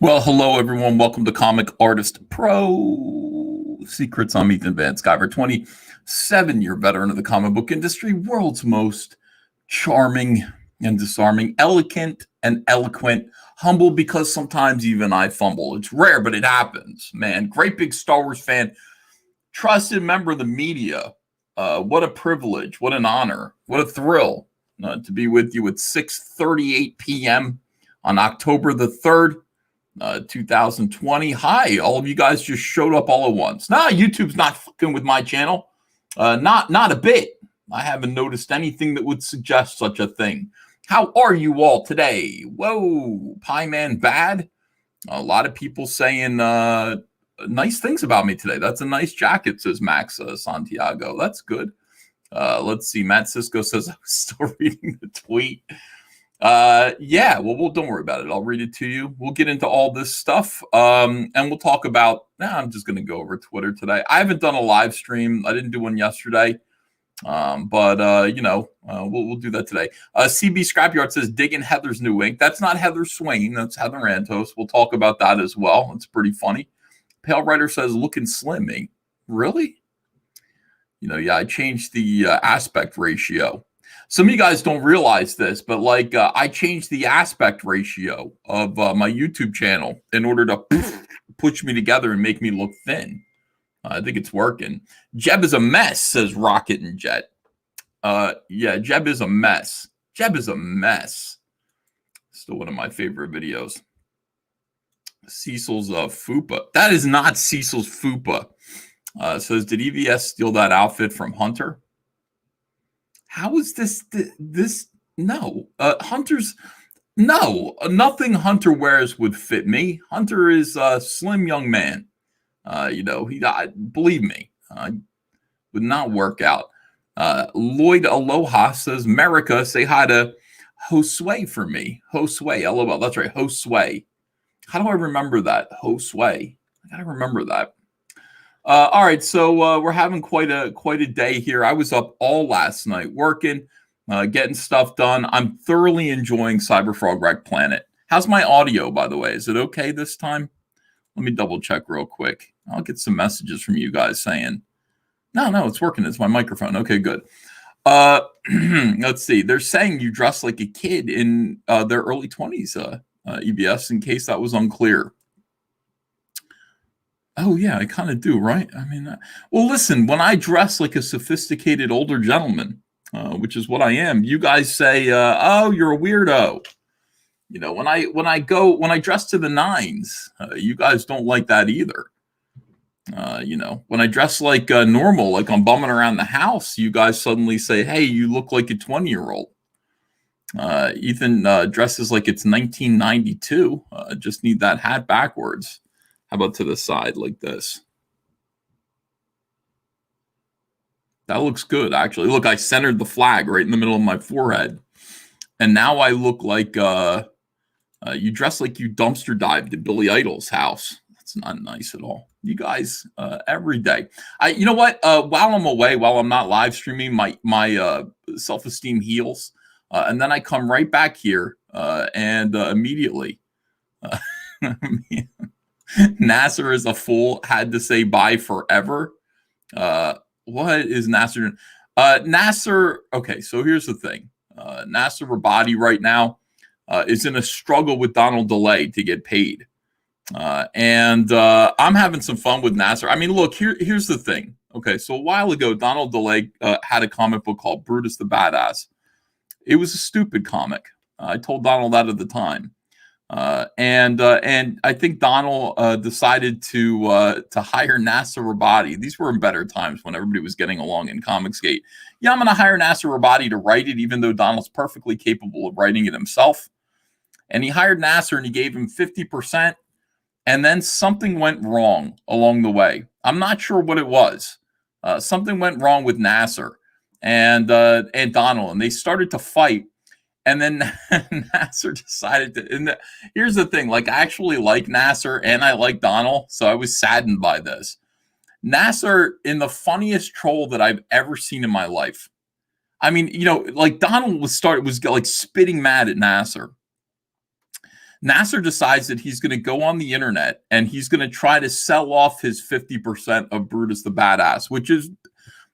Well, hello everyone. Welcome to Comic Artist Pro Secrets. I'm Ethan Van Sciver, 27-year veteran of the comic book industry, world's most charming and disarming, elegant and eloquent, humble because sometimes even I fumble. It's rare, but it happens, man. Great big Star Wars fan, trusted member of the media. What a privilege, what an honor, what a thrill to be with you at 6:38 p.m. on October the 3rd. 2020. Hi, all of you guys just showed up all at once. Nah, YouTube's not fucking with my channel. Not a bit. I haven't noticed anything that would suggest such a thing. How are you all today? Whoa, Pie Man bad. A lot of people saying nice things about me today. That's a nice jacket, says Max Santiago. That's good. Let's see. Matt Cisco says, I was still reading the tweet. Yeah, well, don't worry about it. I'll read it to you. We'll get into all this stuff. And we'll talk about, I'm just going to go over Twitter today. I haven't done a live stream. I didn't do one yesterday. But we'll do that today. CB Scrapyard says, digging Heather's new ink. That's not Heather Swain. That's Heather Antos. We'll talk about that as well. It's pretty funny. Pale Writer says, looking slimming. Really? Yeah, I changed the aspect ratio. Some of you guys don't realize this, but I changed the aspect ratio of my YouTube channel in order to push me together and make me look thin. I think it's working. Jeb is a mess, says Rocket and Jet. Yeah, Jeb is a mess. Jeb is a mess. Still one of my favorite videos. Cecil's fupa. That is not Cecil's fupa. Says, did EVS steal that outfit from Hunter? How is this? No, Hunter's, no, nothing Hunter wears would fit me. Hunter is a slim young man. He believe me, would not work out. Lloyd Aloha says, America, say hi to Josue for me. Josue, LOL. That's right, Josue. How do I remember that? Josue. I gotta remember that. All right, so we're having quite a day here. I was up all last night working, getting stuff done. I'm thoroughly enjoying Cyberfrog Wreck Planet. How's my audio, by the way? Is it okay this time? Let me double check real quick. I'll get some messages from you guys saying, no, it's working. It's my microphone. Okay, good. Let's see. They're saying you dress like a kid in their early 20s, EBS, in case that was unclear. Oh, yeah, I kind of do, right? I mean, well, listen, when I dress like a sophisticated older gentleman, which is what I am, you guys say, oh, you're a weirdo. When I dress to the nines, you guys don't like that either. When I dress like normal, like I'm bumming around the house, you guys suddenly say, hey, you look like a 20-year-old. Ethan dresses like it's 1992. Just need that hat backwards. How about to the side like this? That looks good, actually. Look, I centered the flag right in the middle of my forehead. And now I look like you dress like you dumpster dived at Billy Idol's house. That's not nice at all. You guys, every day. You know what? While I'm away, while I'm not live streaming, my self-esteem heals. And then I come right back here and immediately... Nasser is a fool, had to say bye forever. What is Nasser? Nasser, okay, so here's the thing. Nasser Rabadi right now is in a struggle with Donald DeLay to get paid. And I'm having some fun with Nasser. I mean, look, here's the thing. Okay, so a while ago, Donald DeLay had a comic book called Brutus the Badass. It was a stupid comic. I told Donald that at the time. And I think Donald decided to hire Nasser Rabadi. These were in better times when everybody was getting along in Comicsgate. Yeah, I'm going to hire Nasser Rabadi to write it, even though Donald's perfectly capable of writing it himself. And he hired Nasser and he gave him 50%. And then something went wrong along the way. I'm not sure what it was. Something went wrong with Nasser and Donald, and they started to fight. And then Nasser decided to, and here's the thing, like I actually like Nasser and I like Donald, so I was saddened by this. Nasser in the funniest troll that I've ever seen in my life. I mean, like Donald was like spitting mad at Nasser. Nasser decides that he's going to go on the internet and he's going to try to sell off his 50% of Brutus the Badass, which is,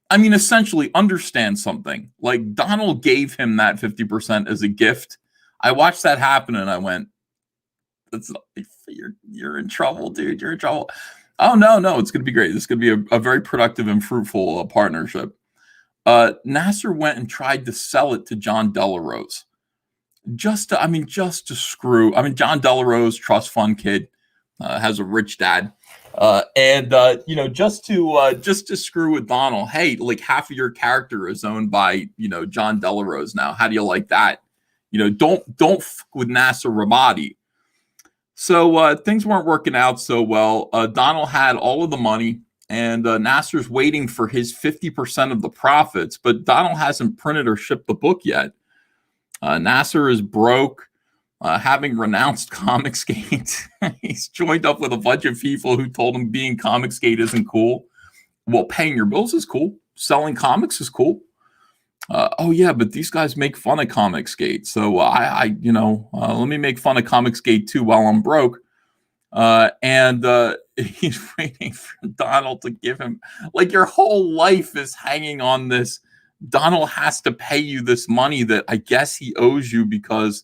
I mean, essentially understand something. Like Donald gave him that 50% as a gift. I watched that happen and I went, you're in trouble, dude. You're in trouble. Oh, no, it's going to be great. This is going to be a very productive and fruitful partnership. Nasser went and tried to sell it to John Delarose. Just to screw. I mean, John Delarose, trust fund kid, has a rich dad. Just to screw with Donald. Hey, like half of your character is owned by, John Delarose now. How do you like that? Don't fuck with Nasser Rabadi. So things weren't working out so well. Donald had all of the money, and Nasser's waiting for his 50% of the profits, but Donald hasn't printed or shipped the book yet. Nasser is broke, having renounced Comicsgate. He's joined up with a bunch of people who told him being Comicsgate isn't cool. Well, paying your bills is cool. Selling comics is cool. Oh yeah, but these guys make fun of Comicsgate. So let me make fun of Comicsgate too while I'm broke. He's waiting for Donald to give him, like, your whole life is hanging on this. Donald has to pay you this money that I guess he owes you because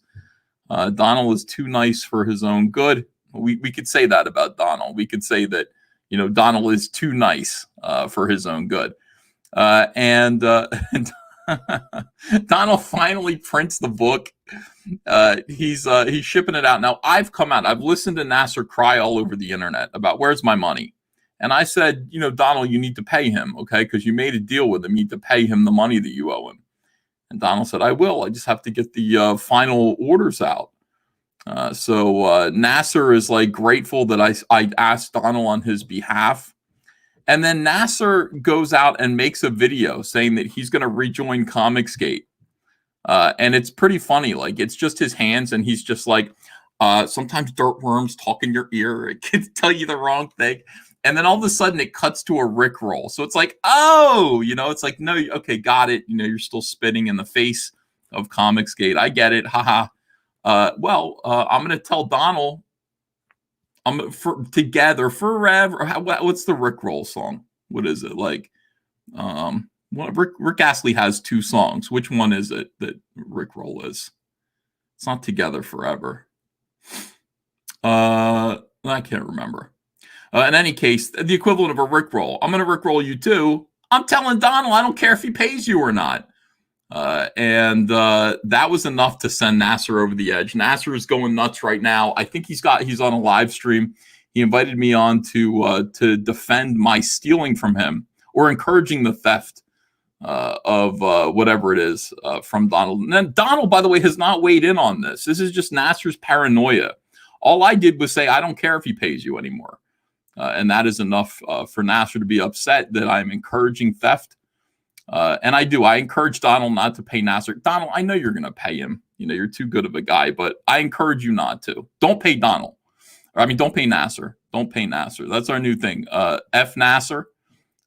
Donald is too nice for his own good. We could say that about Donald. We could say that, Donald is too nice for his own good. Donald finally prints the book. He's shipping it out. Now, I've listened to Nasser cry all over the internet about where's my money. And I said, Donald, you need to pay him, okay? Because you made a deal with him. You need to pay him the money that you owe him. And Donald said, I will. I just have to get the final orders out. So Nasser is like grateful that I asked Donald on his behalf. And then Nasser goes out and makes a video saying that he's going to rejoin Comicsgate. And it's pretty funny. Like, it's just his hands, and he's just like, sometimes dirt worms talk in your ear. It can tell you the wrong thing. And then all of a sudden it cuts to a Rickroll. So it's like, oh, it's like, no, okay, got it. You're still spitting in the face of Comicsgate. I get it. Haha. I'm going to tell Donald, together forever. What's the Rickroll song? What is it like? Rick Astley has 2 songs. Which one is it that Rickroll is? It's not Together Forever. I can't remember. In any case, the equivalent of a Rickroll. I'm going to Rickroll you too. I'm telling Donald I don't care if he pays you or not. That was enough to send Nasser over the edge. Nasser is going nuts right now. I think he's on a live stream. He invited me on to defend my stealing from him or encouraging the theft of whatever it is from Donald. And then Donald, by the way, has not weighed in on this. This is just Nasser's paranoia. All I did was say, I don't care if he pays you anymore. And that is enough for Nasser to be upset that I'm encouraging theft. And I do. I encourage Donald not to pay Nasser. Donald, I know you're going to pay him. You're too good of a guy, but I encourage you not to. Don't pay Donald. Don't pay Nasser. Don't pay Nasser. That's our new thing. F Nasser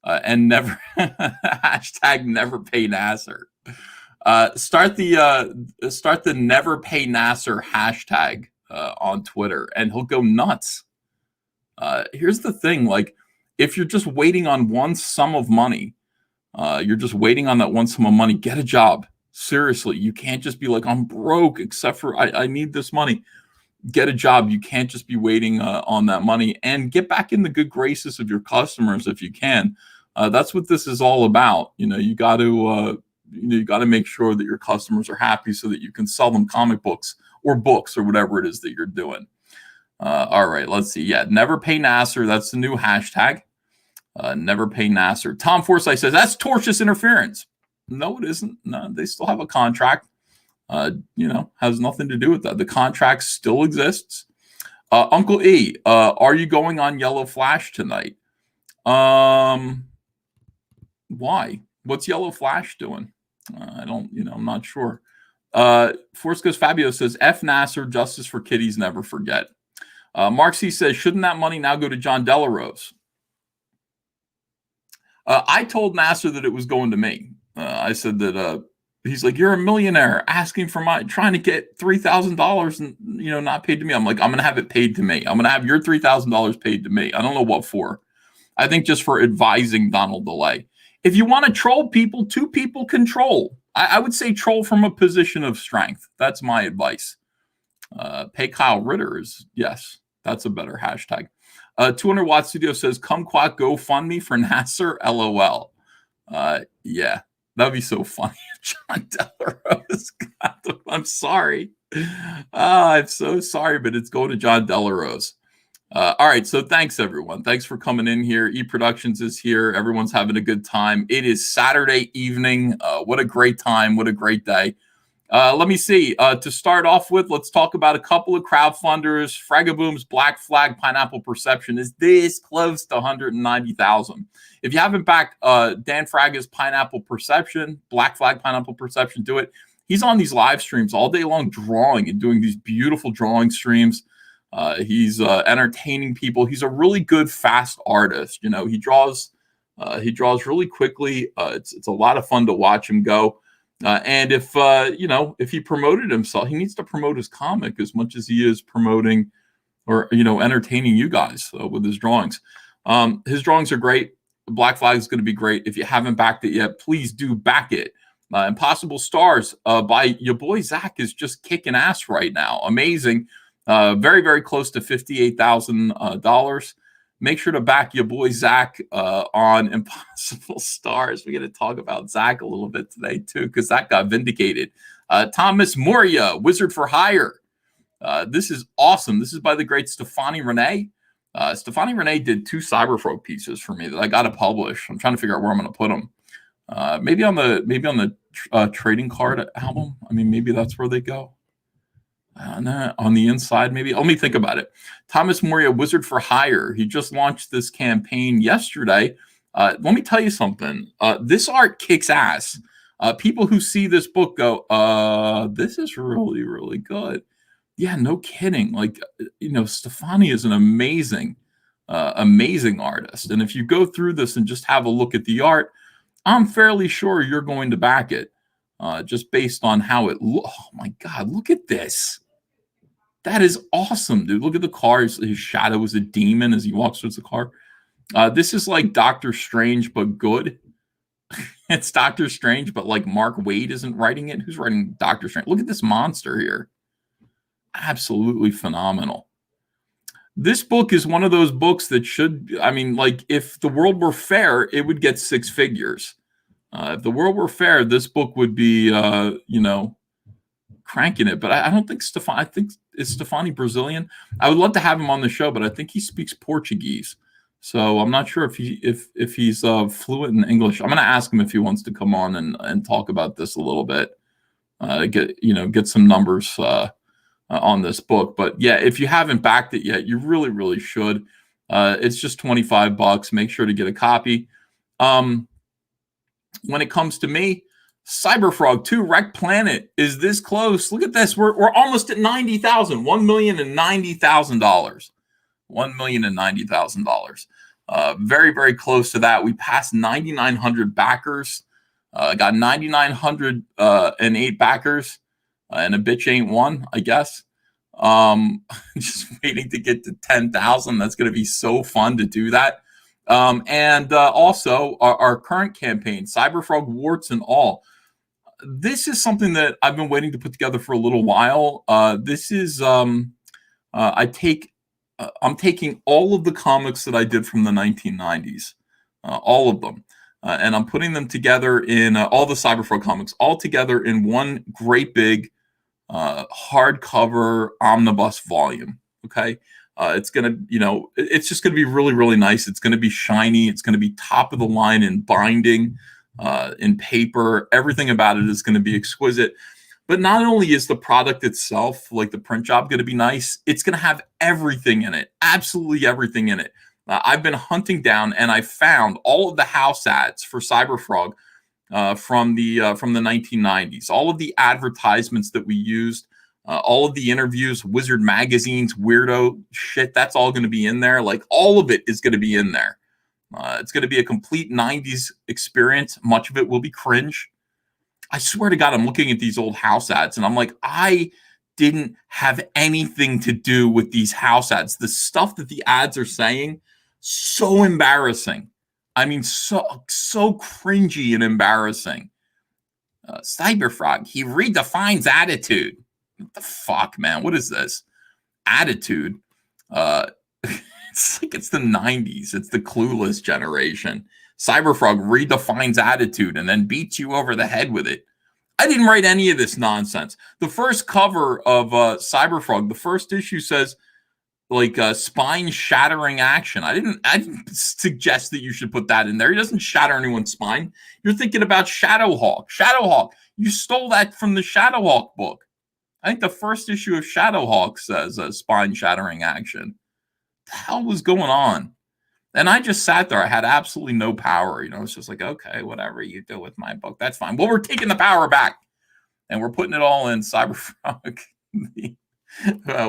and never hashtag never pay Nasser. Start the never pay Nasser hashtag on Twitter, and he'll go nuts. Here's the thing. Like, if you're just waiting on one sum of money, you're just waiting on that one sum of money, get a job. Seriously, you can't just be like, I'm broke, except for I need this money. Get a job. You can't just be waiting on that money, and get back in the good graces of your customers if you can. That's what this is all about. You got to make sure that your customers are happy so that you can sell them comic books or books or whatever it is that you're doing. All right, let's see. Yeah, never pay Nasser. That's the new hashtag. Never pay Nasser. Tom Forsyth says that's tortious interference. No, it isn't. No, they still have a contract. Has nothing to do with that. The contract still exists. Uncle E, are you going on Yellow Flash tonight? Why? What's Yellow Flash doing? I'm not sure. Forsco's Fabio says F Nasser, justice for kiddies, never forget. Mark C says, shouldn't that money now go to John Delarose? I told Nasser that it was going to me. I said that He's like, you're a millionaire asking for trying to get $3,000 and not paid to me. I'm like, I'm gonna have it paid to me. I'm gonna have your $3,000 paid to me. I don't know what for. I think just for advising Donald DeLay. If you want to troll people, two people can troll. I would say troll from a position of strength. That's my advice. Pay Kyle Ritter is, yes, that's a better hashtag. 200 Watt Studio says, Kumquat GoFundMe for Nasser, LOL. Yeah, that'd be so funny. John Delarose. I'm sorry. I'm so sorry, but it's going to John Delarose. All right, so thanks everyone. Thanks for coming in here. E Productions is here. Everyone's having a good time. It is Saturday evening. What a great time. What a great day. Let me see. To start off with, let's talk about a couple of crowdfunders. Fragaboom's Black Flag Pineapple Perception is this close to 190,000. If you haven't backed Dan Fraga's Pineapple Perception, Black Flag Pineapple Perception, do it. He's on these live streams all day long drawing and doing these beautiful drawing streams. He's entertaining people. He's a really good, fast artist. He draws really quickly. It's a lot of fun to watch him go. And if he promoted himself, he needs to promote his comic as much as he is promoting or entertaining you guys with his drawings. His drawings are great. The Black Flag is going to be great. If you haven't backed it yet, please do back it. Impossible Stars by your boy Zach is just kicking ass right now. Amazing. Very, very close to $58,000. Make sure to back your boy Zach on Impossible Stars. We're going to talk about Zach a little bit today, too, because Zach got vindicated. Thomas Moria, Wizard for Hire. This is awesome. This is by the great Stefani Renee. Stefani Renee did 2 Cyberfolk pieces for me that I got to publish. I'm trying to figure out where I'm going to put them. Maybe on the trading card album. I mean, maybe that's where they go. On the inside, maybe. Let me think about it. Thomas Moria, Wizard for Hire. He just launched this campaign yesterday. Let me tell you something. This art kicks ass. People who see this book go, this is really, really good. Yeah, no kidding. Like, Stefani is an amazing artist. And if you go through this and just have a look at the art, I'm fairly sure you're going to back it. Just based on how it looks. Oh my God, look at this. That is awesome, dude. Look at the car. His shadow is a demon as he walks towards the car. This is like Doctor Strange, but good. It's Doctor Strange, but like Mark Waid isn't writing it. Who's writing Doctor Strange? Look at this monster here. Absolutely phenomenal. This book is one of those books that if the world were fair, it would get 6 figures. If the world were fair, this book would be, cranking it. But I don't think I think is Stefani Brazilian. I would love to have him on the show, but I think he speaks Portuguese. So I'm not sure if he's fluent in English. I'm going to ask him if he wants to come on and talk about this a little bit. Get some numbers on this book. But yeah, if you haven't backed it yet, you really, really should. It's just $25. Make sure to get a copy. When it comes to me, Cyberfrog 2 Wreck Planet is this close. Look at this. We're almost at 90,000. $1,090,000. $1,090,000. Very, very close to that. We passed 9,900 backers. Got 9,908 backers, and a bitch ain't one, I guess. Just waiting to get to 10,000. That's going to be so fun to do that. And also our current campaign, Cyberfrog Warts and All. This is something that I've been waiting to put together for a little while. This is I'm taking all of the comics that I did from the 1990s, all of them, and I'm putting them together in all the Cyberfrog comics, all together in one great big hardcover omnibus volume. Okay. It's going to, it's just going to be really, really nice. It's going to be shiny. It's going to be top of the line in binding, in paper. Everything about it is going to be exquisite. But not only is the product itself, like the print job, going to be nice, it's going to have everything in it, absolutely everything in it. I've been hunting down and I found all of the house ads for Cyberfrog from the 1990s, all of the advertisements that we used. All of the interviews, Wizard Magazine's weirdo shit, that's all going to be in there. Like, all of it is going to be in there. It's going to be a complete 90s experience. Much of it will be cringe. I swear to God, I'm looking at these old house ads and I'm like, I didn't have anything to do with these house ads. The stuff that the ads are saying, so embarrassing. I mean, so cringy and embarrassing. Cyberfrog, he redefines attitude. What the fuck, man? What is this? Attitude. It's like it's the 90s. It's the clueless generation. Cyberfrog redefines attitude and then beats you over the head with it. I didn't write any of this nonsense. The first cover of Cyberfrog, the first issue says like spine-shattering action. I didn't suggest that you should put that in there. He doesn't shatter anyone's spine. You're thinking about Shadowhawk. Shadowhawk. You stole that from the Shadowhawk book. I think the first issue of Shadowhawk says spine-shattering action. What the hell was going on? And I just sat there. I had absolutely no power. It's just like, okay, whatever you do with my book, that's fine. Well, we're taking the power back. And we're putting it all in Cyberfrog.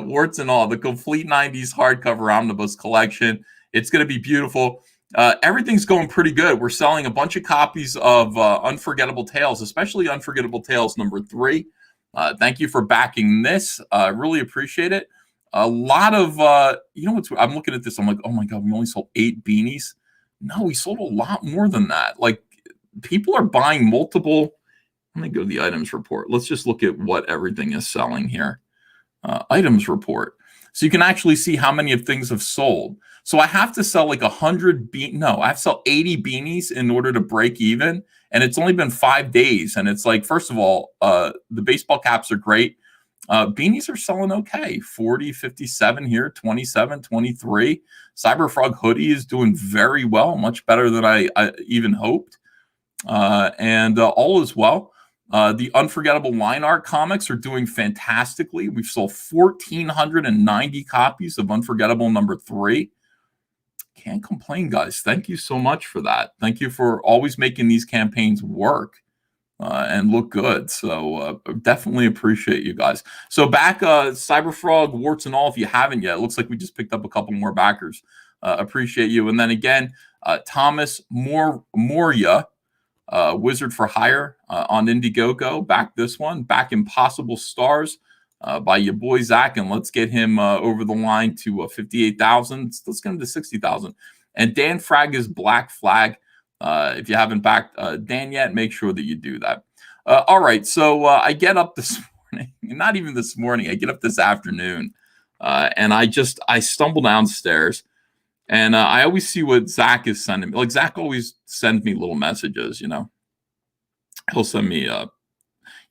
Warts and all, the complete 90s hardcover omnibus collection. It's going to be beautiful. Everything's going pretty good. We're selling a bunch of copies of Unforgettable Tales, especially Unforgettable Tales #3. Thank you for backing this. Really appreciate it. A lot of, I'm looking at this. I'm like, oh my God, we only sold 8 beanies. No, we sold a lot more than that. Like, people are buying multiple. Let me go to the items report. Let's just look at what everything is selling here. Items report. So you can actually see how many of things have sold. So I have to sell like 100 I have to sell 80 beanies in order to break even. And it's only been 5 days. And it's like, first of all, the baseball caps are great. Beanies are selling okay. 40, 57 here, 27, 23. Cyberfrog hoodie is doing very well, much better than I even hoped. And all is well. The Unforgettable line art comics are doing fantastically. We've sold 1,490 copies of Unforgettable #3. Can't complain, guys. Thank you so much for that. Thank you for always making these campaigns work and look good. So definitely appreciate you guys. So back Cyberfrog, warts and all, if you haven't yet, it looks like we just picked up a couple more backers. Appreciate you. And then again, Thomas Moria, Wizard for Hire on Indiegogo. Back this one. Back Impossible Stars by your boy Zach. And let's get him over the line to 58,000. Let's get him to 60,000. And Dan Fraga's Black Flag. If you haven't backed Dan yet, make sure that you do that. All right. So I get up this morning. Not even this morning. I get up this afternoon. And I stumble downstairs. And I always see what Zach is sending me. Like, Zach always sends me little messages, He'll send me,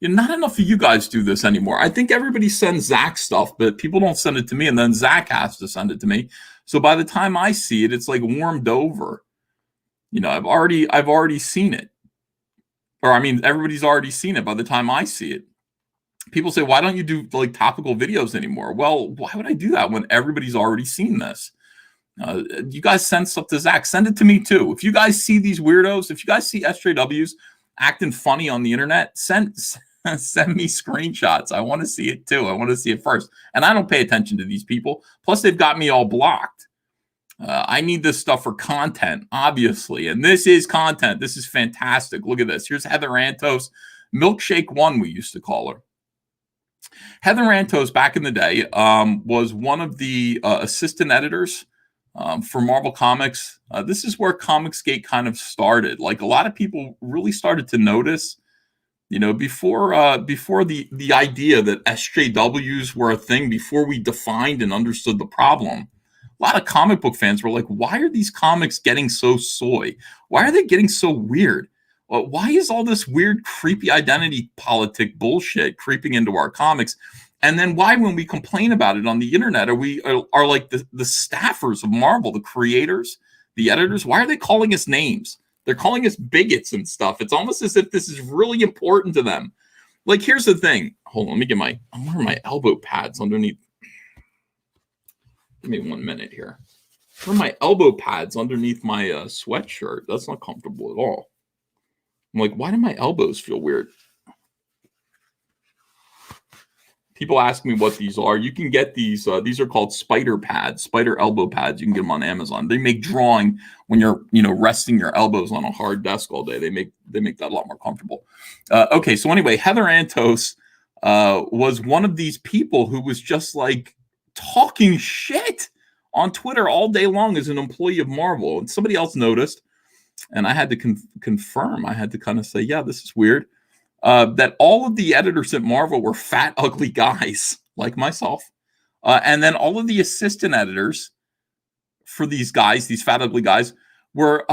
not enough of you guys do this anymore. I think everybody sends Zach stuff, but people don't send it to me. And then Zach has to send it to me. So by the time I see it, it's like warmed over. I've already seen it. Or, everybody's already seen it by the time I see it. People say, why don't you do, like, topical videos anymore? Well, why would I do that when everybody's already seen this? You guys send stuff to Zach. Send it to me too. If you guys see these weirdos, if you guys see SJWs acting funny on the internet, send me screenshots. I want to see it too. I want to see it first. And I don't pay attention to these people. Plus, they've got me all blocked. I need this stuff for content, obviously. And this is content. This is fantastic. Look at this. Here's Heather Antos, Milkshake 1, we used to call her. Heather Antos, back in the day, was one of the assistant editors for Marvel Comics. This is where Comicsgate kind of started. Like, a lot of people really started to notice, before the idea that SJWs were a thing, before we defined and understood the problem. A lot of comic book fans were like, why are these comics getting so soy? Why are they getting so weird? Why is all this weird, creepy identity politic bullshit creeping into our comics? And then why, when we complain about it on the internet, are like the staffers of Marvel, the creators, the editors, why are they calling us names? They're calling us bigots and stuff. It's almost as if this is really important to them. Like, here's the thing. Hold on, let me get I'm wearing my elbow pads underneath. Give me 1 minute here. For my elbow pads underneath my sweatshirt. That's not comfortable at all. I'm like, why do my elbows feel weird? People ask me what these are. You can get these. These are called spider pads, spider elbow pads. You can get them on Amazon. They make drawing when you're, resting your elbows on a hard desk all day. They make that a lot more comfortable. Okay, so anyway, Heather Antos was one of these people who was just like talking shit on Twitter all day long as an employee of Marvel. And somebody else noticed, and I had to confirm. I had to kind of say, yeah, this is weird. That all of the editors at Marvel were fat, ugly guys like myself. And then all of the assistant editors for these guys, these fat, ugly guys, were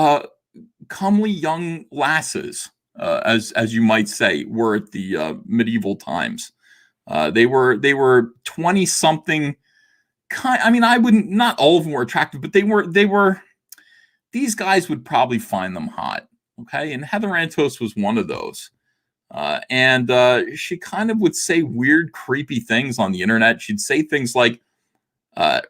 comely young lasses, as you might say, were at the medieval times. They were 20-something. I wouldn't. Not all of them were attractive, but they were. These guys would probably find them hot. Okay, and Heather Antos was one of those. And she kind of would say weird, creepy things on the internet. She'd say things like,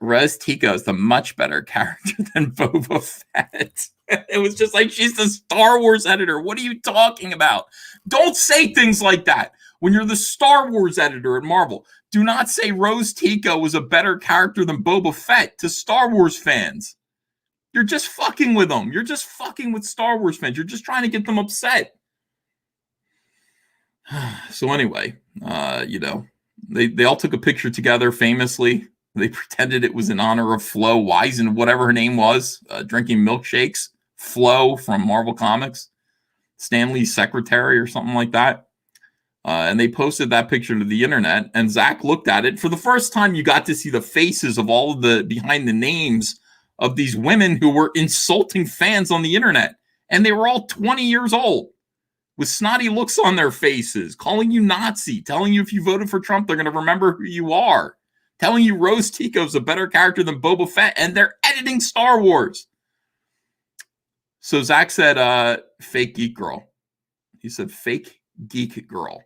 Rose Tico is a much better character than Boba Fett. It was just like, she's the Star Wars editor. What are you talking about? Don't say things like that. When you're the Star Wars editor at Marvel, do not say Rose Tico was a better character than Boba Fett to Star Wars fans. You're just fucking with them. You're just fucking with Star Wars fans. You're just trying to get them upset. So anyway, they all took a picture together famously. They pretended it was in honor of Flo Wisen, whatever her name was, drinking milkshakes. Flo from Marvel Comics, Stan Lee's secretary or something like that. And they posted that picture to the internet, and Zach looked at it. For the first time, you got to see the faces of all of the behind the names of these women who were insulting fans on the internet. And they were all 20 years old, with snotty looks on their faces, calling you Nazi, telling you if you voted for Trump, they're going to remember who you are, telling you Rose Tico's a better character than Boba Fett, and they're editing Star Wars. So Zach said, fake geek girl. He said, fake geek girl.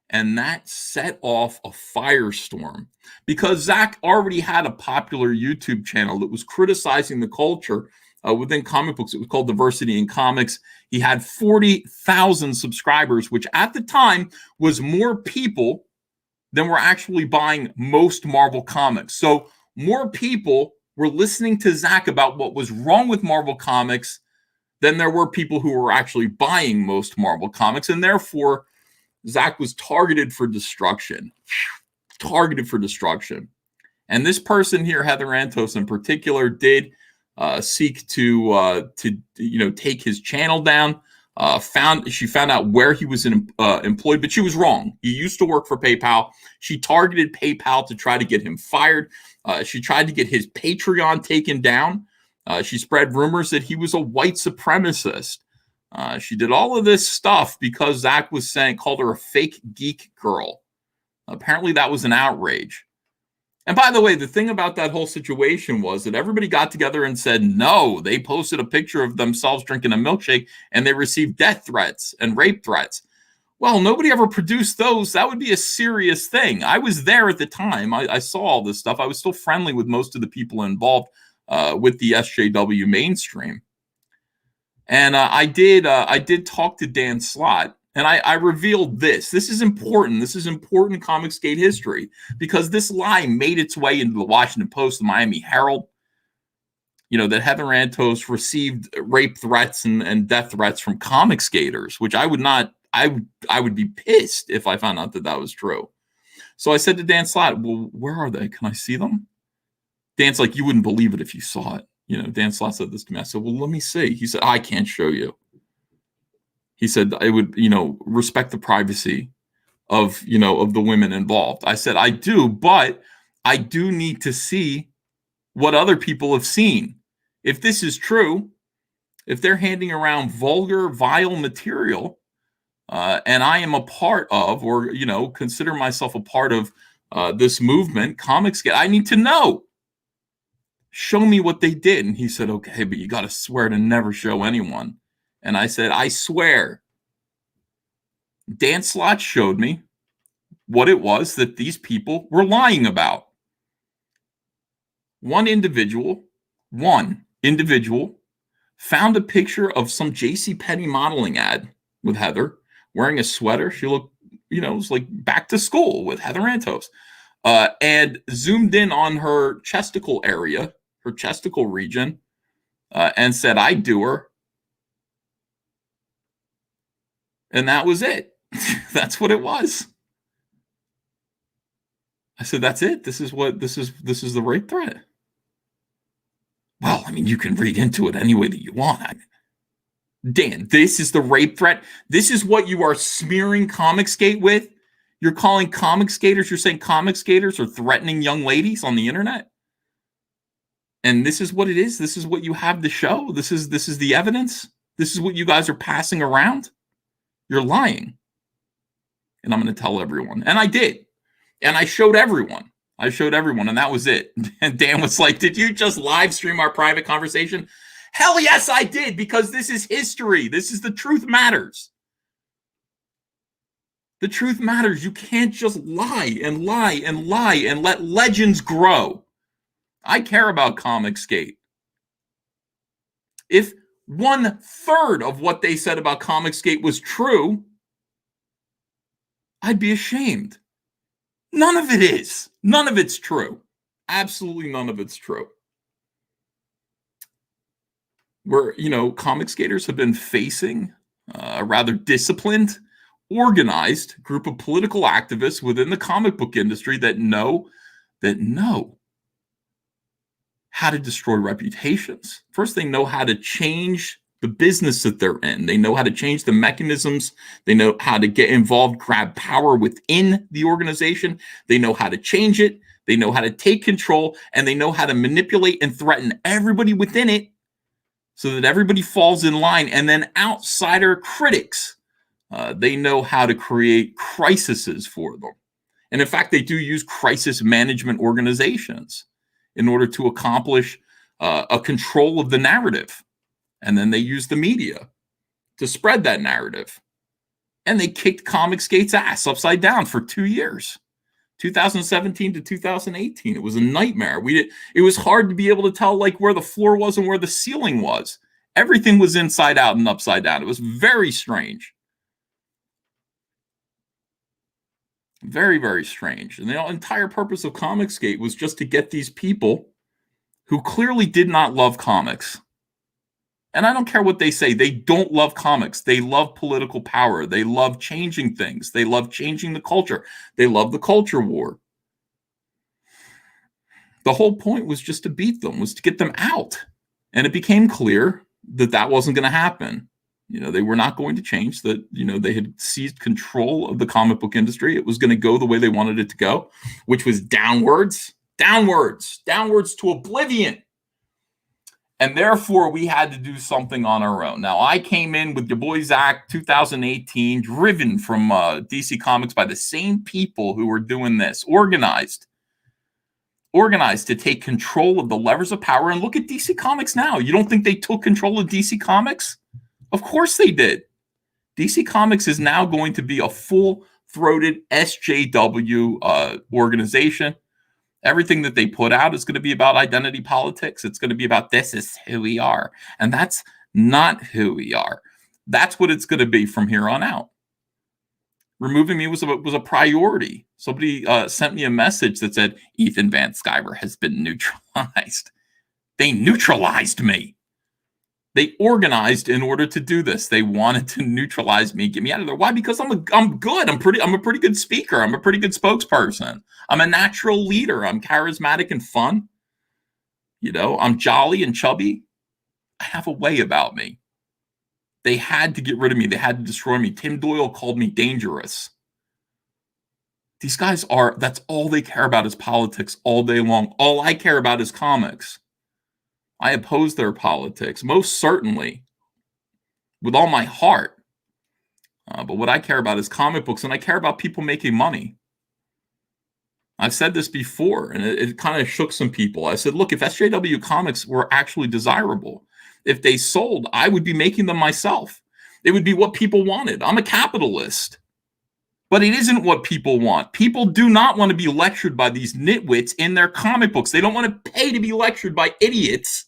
And that set off a firestorm because Zach already had a popular YouTube channel that was criticizing the culture within comic books. It was called Diversity in Comics. He had 40,000 subscribers, which at the time was more people than were actually buying most Marvel comics. So more people were listening to Zach about what was wrong with Marvel comics than there were people who were actually buying most Marvel comics. And therefore, Zach was targeted for destruction. Targeted for destruction. And this person here, Heather Antos in particular, did seek to take his channel down. She found out where he was employed, but she was wrong. He used to work for PayPal. She targeted PayPal to try to get him fired. She tried to get his Patreon taken down. She spread rumors that he was a white supremacist. She did all of this stuff because Zach called her a fake geek girl. Apparently that was an outrage. And by the way, the thing about that whole situation was that everybody got together and said, no, they posted a picture of themselves drinking a milkshake and they received death threats and rape threats. Well, nobody ever produced those. That would be a serious thing. I was there at the time. I saw all this stuff. I was still friendly with most of the people involved with the SJW mainstream. And I did talk to Dan Slott, and I revealed this. This is important. This is important Comicsgate history because this lie made its way into the Washington Post, the Miami Herald. That Heather Antos received rape threats and death threats from Comicsgaters, which I would not. I would be pissed if I found out that was true. So I said to Dan Slott, "Well, where are they? Can I see them?" Dan's like, "You wouldn't believe it if you saw it." Dan Slott said this to me. I said, "Well, let me see." He said, "I can't show you." He said, "I would, respect the privacy of the women involved." I said, "I do, but I do need to see what other people have seen. If this is true, if they're handing around vulgar, vile material, and I am a part of, or, consider myself a part of this movement, Comicsgate, I need to know. Show me what they did." And he said, "Okay, but you got to swear to never show anyone." And I said, "I swear." Dan Slott showed me what it was that these people were lying about. One individual found a picture of some JCPenney modeling ad with Heather wearing a sweater. She looked, it was like back to school with Heather Antos. and zoomed in on her chesticle area, her chesticle region, and said, "I'd do her." And that was it. That's what it was. I said, "That's it. This is the rape threat." Well, I mean, you can read into it any way that you want. Dan, this is the rape threat. This is what you are smearing Comicsgate with. You're calling comic skaters. You're saying comic skaters are threatening young ladies on the internet. And this is what it is. This is what you have to show. This is the evidence. This is what you guys are passing around. You're lying. And I'm going to tell everyone. And I did. And I showed everyone. And that was it. And Dan was like, "Did you just live stream our private conversation?" Hell yes, I did, because this is history. This is the truth matters. The truth matters. You can't just lie and lie and lie and let legends grow. I care about Comicsgate. If 1/3 of what they said about Comicsgate was true, I'd be ashamed. None of it is. None of it's true. Absolutely none of it's true. Where, comic skaters have been facing a rather disciplined, organized group of political activists within the comic book industry that know how to destroy reputations. First, they know how to change the business that they're in. They know how to change the mechanisms. They know how to get involved, grab power within the organization. They know how to change it. They know how to take control, and they know how to manipulate and threaten everybody within it so that everybody falls in line. And then outsider critics, they know how to create crises for them. And in fact, they do use crisis management organizations in order to accomplish a control of the narrative. And then they use the media to spread that narrative. And they kicked Comicsgate's ass upside down for 2 years. 2017 to 2018. It was a nightmare. It was hard to be able to tell where the floor was and where the ceiling was. Everything was inside out and upside down. It was very strange. Very, very strange. And the entire purpose of Comicsgate was just to get these people who clearly did not love comics. And I don't care what they say. They don't love comics. They love political power. They love changing things. They love changing the culture. They love the culture war. The whole point was just to beat them, was to get them out. And it became clear that wasn't going to happen. They were not going to change, that, they had seized control of the comic book industry. It was going to go the way they wanted it to go, which was downwards to oblivion. And therefore, we had to do something on our own. Now, I came in with your boy Zach, 2018, driven from DC Comics by the same people who were doing this, organized to take control of the levers of power. And look at DC Comics now. You don't think they took control of DC Comics? Of course they did. DC Comics is now going to be a full-throated SJW organization. Everything that they put out is going to be about identity politics. It's going to be about, this is who we are. And that's not who we are. That's what it's going to be from here on out. Removing me was a priority. Somebody sent me a message that said, "Ethan Van Sciver has been neutralized." They neutralized me. They organized in order to do this. They wanted to neutralize me, get me out of there. Why? Because I'm good. I'm a pretty good speaker. I'm a pretty good spokesperson. I'm a natural leader. I'm charismatic and fun. I'm jolly and chubby. I have a way about me. They had to get rid of me. They had to destroy me. Tim Doyle called me dangerous. These guys that's all they care about is politics all day long. All I care about is comics. I oppose their politics, most certainly, with all my heart. But what I care about is comic books, and I care about people making money. I've said this before, and it kind of shook some people. I said, look, if SJW comics were actually desirable, if they sold, I would be making them myself. It would be what people wanted. I'm a capitalist. But it isn't what people want. People do not want to be lectured by these nitwits in their comic books. They don't want to pay to be lectured by idiots,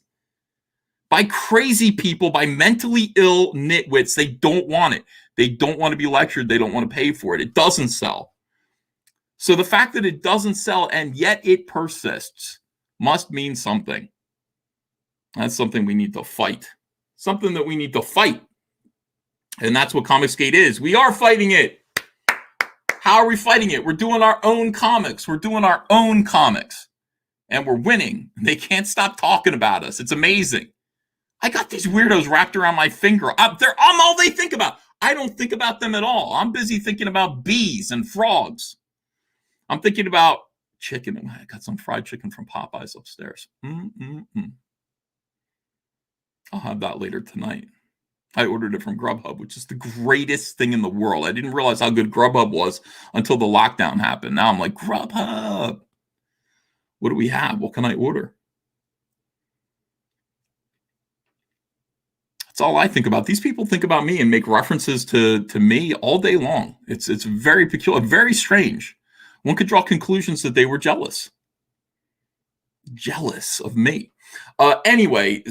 by crazy people, by mentally ill nitwits. They don't want it. They don't want to be lectured. They don't want to pay for it. It doesn't sell. So the fact that it doesn't sell and yet it persists must mean something. That's something we need to fight. Something that we need to fight. And that's what Comicsgate is. We are fighting it. How are we fighting it? We're doing our own comics. We're doing our own comics. And we're winning. They can't stop talking about us. It's amazing. I got these weirdos wrapped around my finger. I'm all they think about. I don't think about them at all. I'm busy thinking about bees and frogs. I'm thinking about chicken. I got some fried chicken from Popeyes upstairs. I'll have that later tonight. I ordered it from Grubhub, which is the greatest thing in the world. I didn't realize how good Grubhub was until the lockdown happened. Now I'm like, Grubhub. What do we have? What can I order? That's all I think about. These people think about me and make references to me all day long. It's very peculiar, very strange. One could draw conclusions that they were jealous of me. Anyway,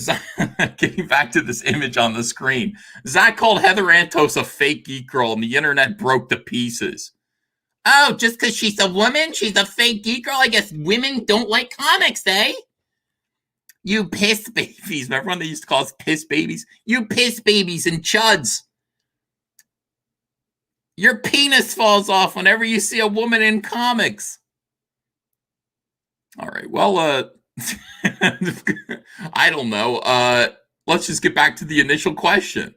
getting back to this image on the screen, Zach called Heather Antos a fake geek girl, and the internet broke to pieces. Oh, just because she's a woman, she's a fake geek girl? I guess women don't like comics, eh? You piss babies. Remember when they used to call us piss babies? You piss babies and chuds. Your penis falls off whenever you see a woman in comics. All right, well, I don't know. Let's just get back to the initial question.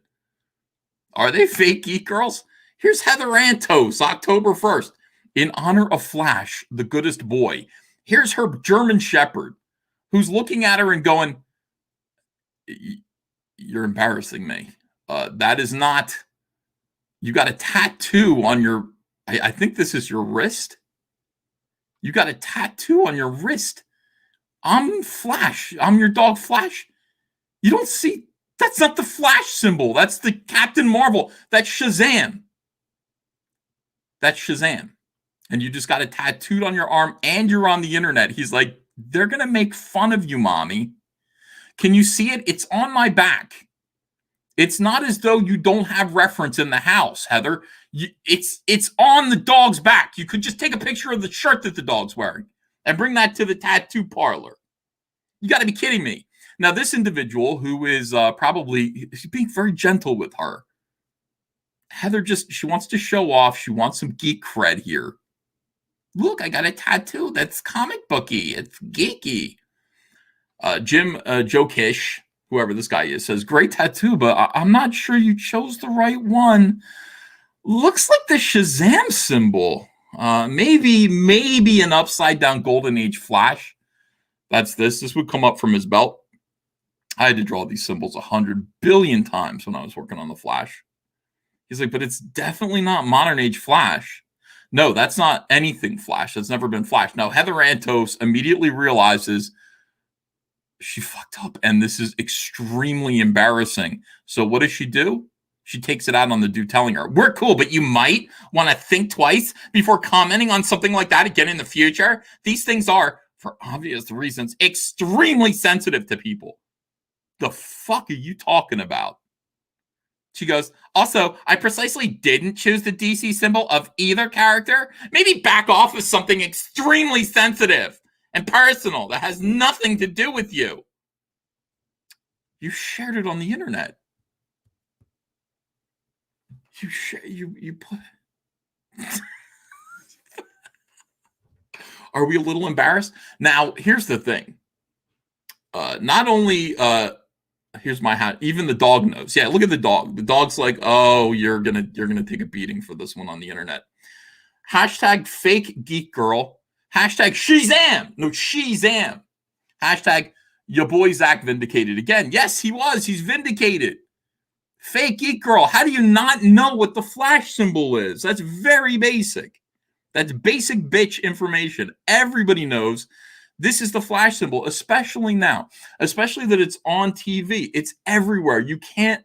Are they fake geek girls? Here's Heather Antos, October 1st. In honor of Flash, the goodest boy. Here's her German Shepherd, who's looking at her and going, you're embarrassing me. That is not... You got a tattoo on your... I think this is your wrist. You got a tattoo on your wrist. I'm Flash. I'm your dog Flash. You don't see... That's not the Flash symbol. That's the Captain Marvel. That's Shazam. That's Shazam. And you just got it tattooed on your arm and you're on the internet. He's like, they're going to make fun of you, mommy. Can you see it? It's on my back. It's not as though you don't have reference in the house, Heather. It's on the dog's back. You could just take a picture of the shirt that the dog's wearing and bring that to the tattoo parlor. You got to be kidding me. Now, this individual who is probably being very gentle with her, Heather she wants to show off. She wants some geek cred here. Look, I got a tattoo that's comic booky. It's geeky. Jim Jokish, whoever this guy is, says, great tattoo, but I'm not sure you chose the right one. Looks like the Shazam symbol. Maybe an upside down Golden Age Flash. That's this. This would come up from his belt. I had to draw these symbols 100 billion times when I was working on the Flash. He's like, but it's definitely not modern age Flash. No, that's not anything Flash. That's never been Flash. Now, Heather Antos immediately realizes she fucked up, and this is extremely embarrassing. So what does she do? She takes it out on the dude telling her, we're cool, but you might want to think twice before commenting on something like that again in the future. These things are, for obvious reasons, extremely sensitive to people. The fuck are you talking about? She goes, also, I precisely didn't choose the DC symbol of either character. Maybe back off of something extremely sensitive and personal that has nothing to do with you. You shared it on the internet. You put... Are we a little embarrassed? Now, here's the thing. Not only... here's my hat. Even the dog knows. Yeah, look at the dog. The dog's like, oh, you're gonna take a beating for this one on the internet. Hashtag fake geek girl. Hashtag Shazam. No, Shazam. Hashtag your boy Zach vindicated again. Yes, he was. He's vindicated. Fake geek girl. How do you not know what the Flash symbol is? That's very basic. That's basic bitch information. Everybody knows. This is the Flash symbol, especially now, especially that it's on TV. It's everywhere. You can't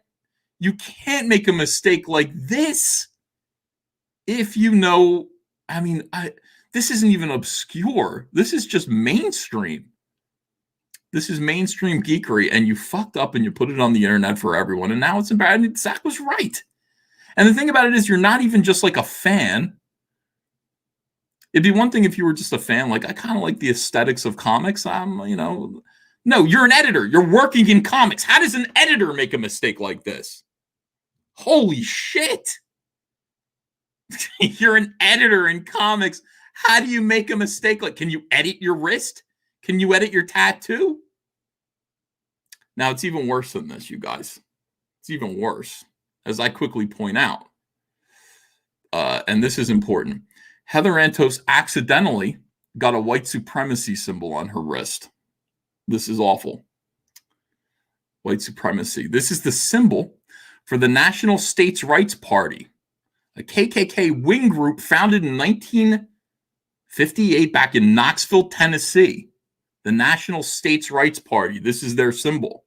make a mistake like this if you know. I mean, this isn't even obscure. This is just mainstream. This is mainstream geekery, and you fucked up and you put it on the internet for everyone, and now it's embarrassing. Zach was right. And the thing about it is, you're not even just like a fan. It'd be one thing if you were just a fan, like, I kind of like the aesthetics of comics. No, you're an editor. You're working in comics. How does an editor make a mistake like this? Holy shit. You're an editor in comics. How do you make a mistake? Like, can you edit your wrist? Can you edit your tattoo? Now, it's even worse than this, you guys. It's even worse, as I quickly point out. And this is important. Heather Antos accidentally got a white supremacy symbol on her wrist. This is awful. White supremacy. This is the symbol for the National States Rights Party, a KKK wing group founded in 1958 back in Knoxville, Tennessee. The National States Rights Party. This is their symbol.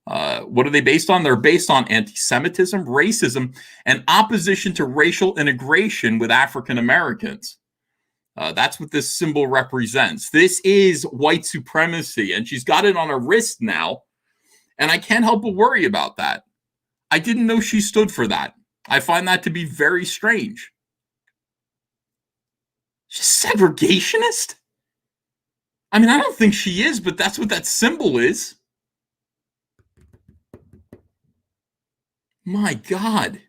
What are they based on? They're based on anti-Semitism, racism, and opposition to racial integration with African Americans. That's what this symbol represents. This is white supremacy, and she's got it on her wrist now, and I can't help but worry about that. I didn't know she stood for that. I find that to be very strange. She's segregationist? I mean, I don't think she is, but that's what that symbol is. My God.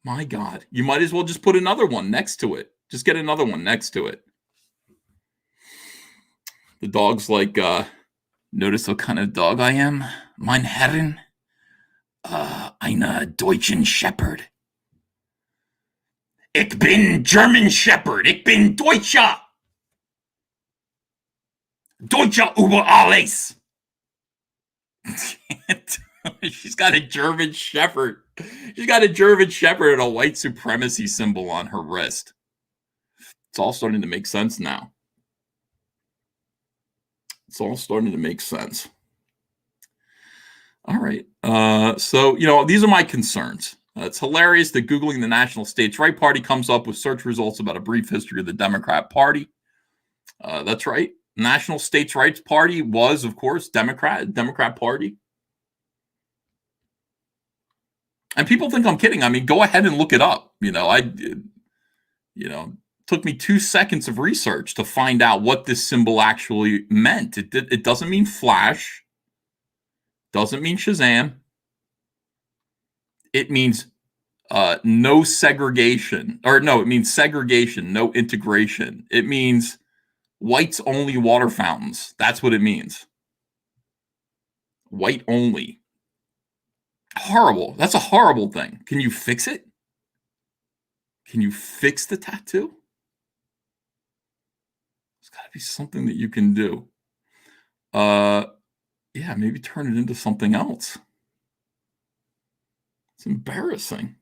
My God. You might as well just put another one next to it. Just get another one next to it. The dog's like, notice what kind of dog I am? Mein Herren. Eine Deutschen Shepherd. Ich bin German Shepherd. Ich bin Deutscher. Deutscher über alles. She's got a German Shepherd. She's got a German Shepherd and a white supremacy symbol on her wrist. It's all starting to make sense now. It's all starting to make sense. All right. So, these are my concerns. It's hilarious that Googling the National States Right Party comes up with search results about a brief history of the Democrat Party. That's right. National States Rights Party was, of course, Democrat Party. And people think I'm kidding. I mean, go ahead and look it up. Took me 2 seconds of research to find out what this symbol actually meant. It doesn't mean Flash. Doesn't mean Shazam. It means no segregation. It means segregation, no integration. It means whites only water fountains. That's what it means. White only. Horrible. That's a horrible thing. Can you fix it? Can you fix the tattoo? There's got to be something that you can do. Maybe turn it into something else. It's embarrassing.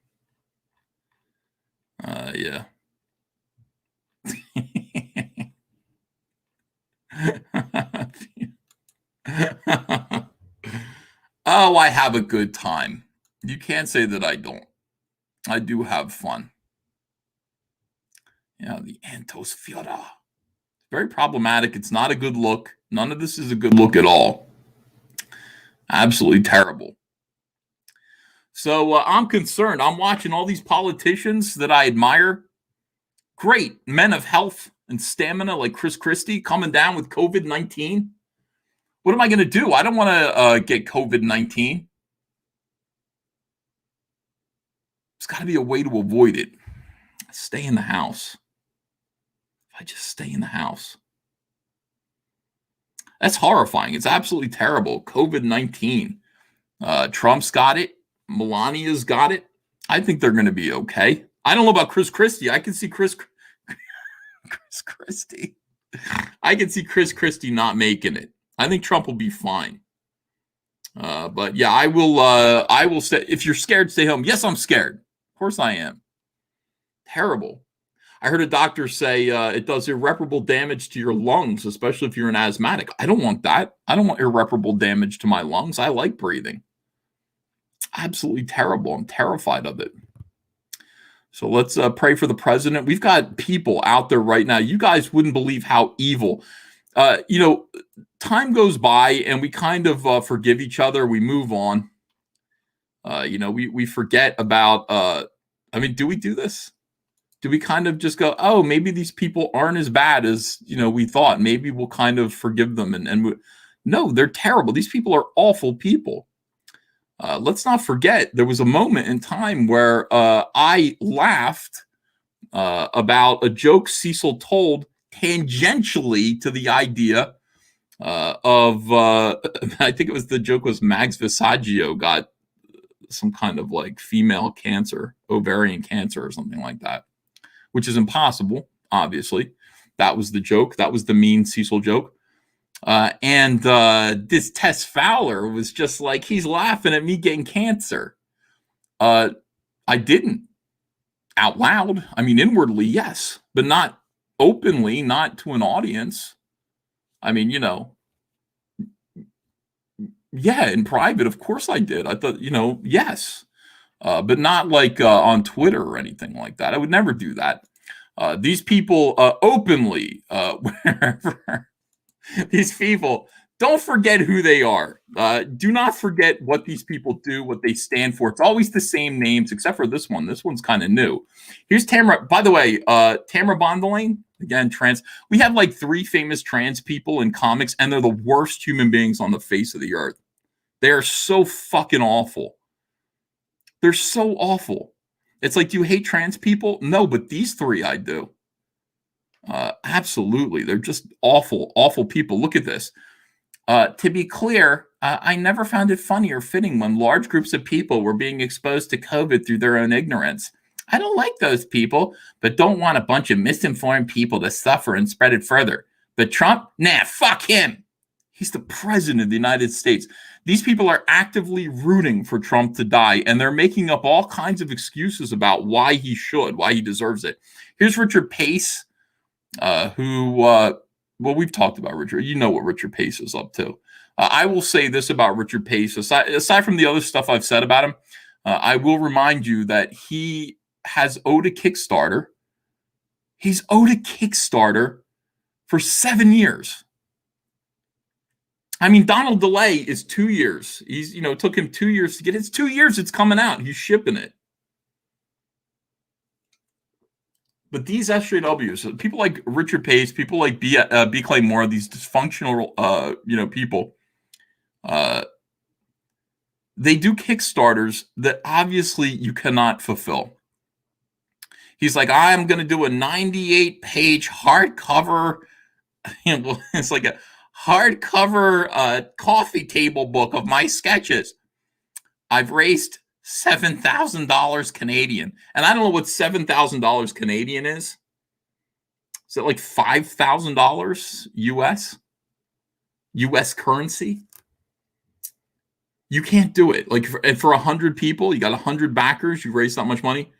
Yeah. Oh, I have a good time. You can't say that I don't. I do have fun. The Antos Fiora. Very problematic. It's not a good look. None of this is a good look at all. Absolutely terrible. So I'm concerned. I'm watching all these politicians that I admire. Great men of health and stamina like Chris Christie coming down with COVID-19. What am I going to do? I don't want to get COVID-19. There's got to be a way to avoid it. Stay in the house. If I just stay in the house. That's horrifying. It's absolutely terrible. COVID-19. Trump's got it. Melania's got it. I think they're going to be okay. I don't know about Chris Christie. I can see Chris Christie. I can see Chris Christie not making it. I think Trump will be fine. But yeah, I will say, if you're scared, stay home. Yes, I'm scared. Of course I am. Terrible. I heard a doctor say it does irreparable damage to your lungs, especially if you're an asthmatic. I don't want that. I don't want irreparable damage to my lungs. I like breathing. Absolutely terrible. I'm terrified of it. So let's pray for the president. We've got people out there right now. You guys wouldn't believe how evil. Time goes by and we kind of forgive each other. We move on. We forget about. Do we do this? Do we kind of just go, oh, maybe these people aren't as bad as, we thought. Maybe we'll kind of forgive them. No, they're terrible. These people are awful people. Let's not forget, there was a moment in time where I laughed about a joke Cecil told tangentially to the idea I think it was, the joke was Max Visaggio got some kind of like female cancer, ovarian cancer or something like that, which is impossible, obviously. That was the joke. That was the mean Cecil joke. And this Tess Fowler was just like, he's laughing at me getting cancer. I didn't out loud. I mean, inwardly, yes, but not openly, not to an audience. I mean, yeah, in private, of course I did. I thought, yes, but not like on Twitter or anything like that. I would never do that. These people openly, wherever, these people, don't forget who they are. Do not forget what these people do, what they stand for. It's always the same names, except for this one. This one's kind of new. Here's Tamara. By the way, Tamara Bondelaine, again, trans. We have like 3 famous trans people in comics, and they're the worst human beings on the face of the earth. They are so fucking awful. They're so awful. It's like, do you hate trans people? No, but these 3 I do. Absolutely. They're just awful, awful people. Look at this. To be clear, I never found it funny or fitting when large groups of people were being exposed to COVID through their own ignorance. I don't like those people, but don't want a bunch of misinformed people to suffer and spread it further. But Trump? Nah, fuck him. He's the president of the United States. These people are actively rooting for Trump to die, and they're making up all kinds of excuses about why he should, why he deserves it. Here's Richard Pace, well, we've talked about Richard. You know what Richard Pace is up to. I will say this about Richard Pace. Aside from the other stuff I've said about him, I will remind you that he has owed a Kickstarter. He's owed a Kickstarter for 7 years. I mean, Donald DeLay is 2 years. He's, took him 2 years to get it. It's 2 years. It's coming out. He's shipping it. But these SJWs, people like Richard Pace, people like B. Clay Moore, these dysfunctional, people, they do Kickstarters that obviously you cannot fulfill. He's like, I'm going to do a 98-page hardcover. It's like a hardcover coffee table book of my sketches. I've raised $7,000 Canadian. And I don't know what $7,000 Canadian is. Is it like $5,000 US? US currency? You can't do it. Like for 100 people, you got 100 backers, you raise that much money.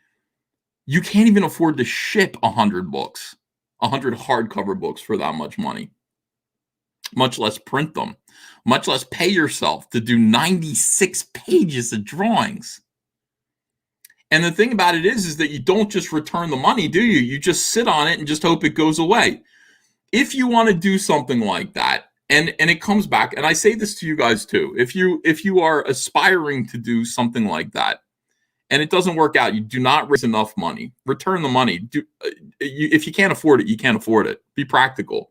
You can't even afford to ship 100 books, 100 hardcover books for that much money. Much less print them, much less pay yourself to do 96 pages of drawings. And the thing about it is that you don't just return the money, do you? You just sit on it and just hope it goes away. If you want to do something like that, and it comes back, and I say this to you guys too, if you are aspiring to do something like that, and it doesn't work out, you do not raise enough money, return the money. If you can't afford it, you can't afford it. Be practical.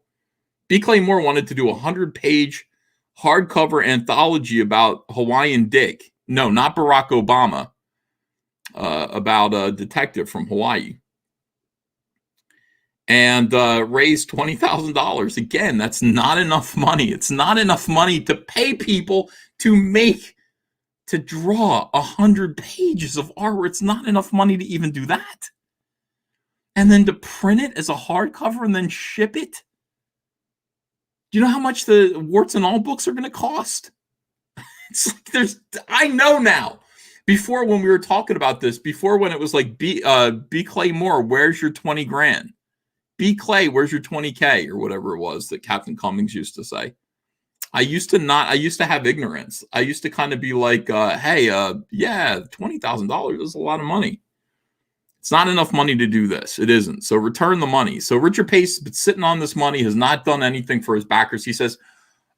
B. Clay Moore wanted to do a 100-page hardcover anthology about Hawaiian Dick. No, not Barack Obama. About a detective from Hawaii. And raised $20,000. Again, that's not enough money. It's not enough money to pay people to draw 100 pages of artwork. It's not enough money to even do that. And then to print it as a hardcover and then ship it. Do you know how much the warts and all books are going to cost? It's like I know now. Before, when we were talking about this, before when it was like B. Clay Moore, where's your 20 grand? B. Clay, where's your 20K or whatever it was that Captain Cummings used to say. I used to have ignorance. I used to kind of be like, hey, yeah, $20,000 is a lot of money. It's not enough money to do this. It isn't. So return the money. So Richard Pace, but sitting on this money, has not done anything for his backers. He says,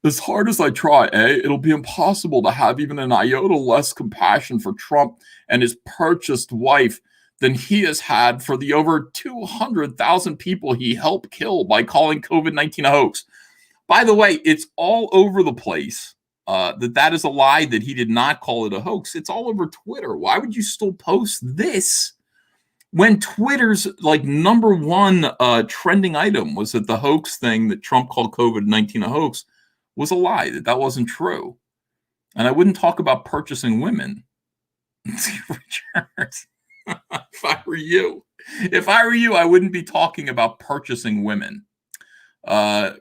as hard as I try, it'll be impossible to have even an iota less compassion for Trump and his purchased wife than he has had for the over 200,000 people he helped kill by calling COVID-19 a hoax. By the way, it's all over the place that is a lie, that he did not call it a hoax. It's all over Twitter. Why would you still post this when Twitter's like number one trending item was that the hoax thing that Trump called COVID-19 a hoax was a lie, that wasn't true? And I wouldn't talk about purchasing women. If I were you, I wouldn't be talking about purchasing women.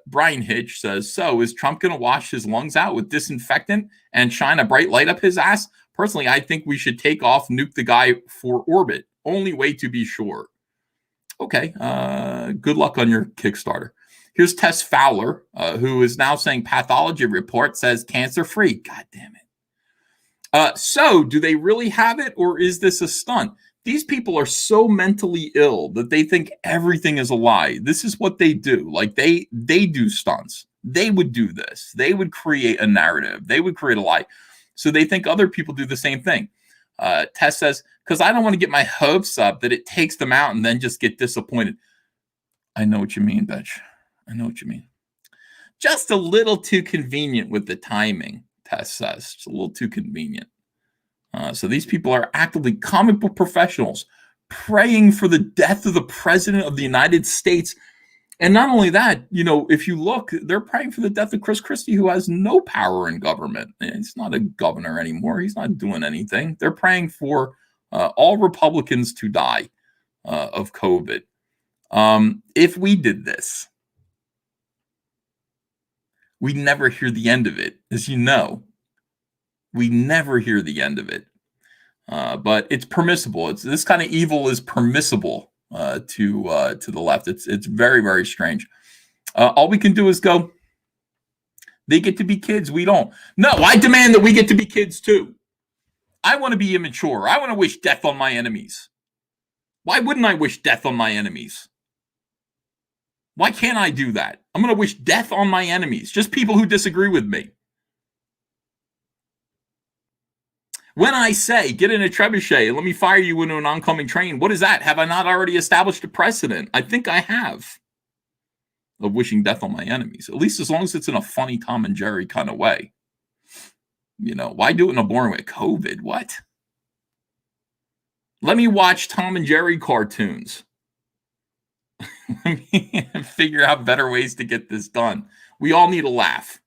Brian Hitch says, so is Trump going to wash his lungs out with disinfectant and shine a bright light up his ass? Personally, I think we should take off, nuke the guy for orbit. Only way to be sure. Okay, good luck on your Kickstarter. Here's Tess Fowler, who is now saying pathology report says cancer-free. God damn it. So do they really have it, or is this a stunt? These people are so mentally ill that they think everything is a lie. This is what they do. Like they do stunts. They would do this. They would create a narrative. They would create a lie. So they think other people do the same thing. Tess says, because I don't want to get my hopes up that it takes them out and then just get disappointed. I know what you mean, bitch. I know what you mean. Just a little too convenient with the timing, Tess says. Just a little too convenient. So these people are actively comic book professionals praying for the death of the president of the United States. And not only that, if you look, they're praying for the death of Chris Christie, who has no power in government. He's not a governor anymore. He's not doing anything. They're praying for all Republicans to die of COVID. If we did this, we never hear the end of it. As you know, we never hear the end of it. But it's permissible. This kind of evil is permissible to the left. It's very, very strange. All we can do is go, they get to be kids. We don't. No, I demand that we get to be kids too. I want to be immature. I want to wish death on my enemies. Why wouldn't I wish death on my enemies? Why can't I do that? I'm going to wish death on my enemies, just people who disagree with me. When I say, get in a trebuchet and let me fire you into an oncoming train, what is that? Have I not already established a precedent? I think I have, of wishing death on my enemies, at least as long as it's in a funny Tom and Jerry kind of way. Why do it in a boring way? COVID, what? Let me watch Tom and Jerry cartoons. Let me figure out better ways to get this done. We all need a laugh.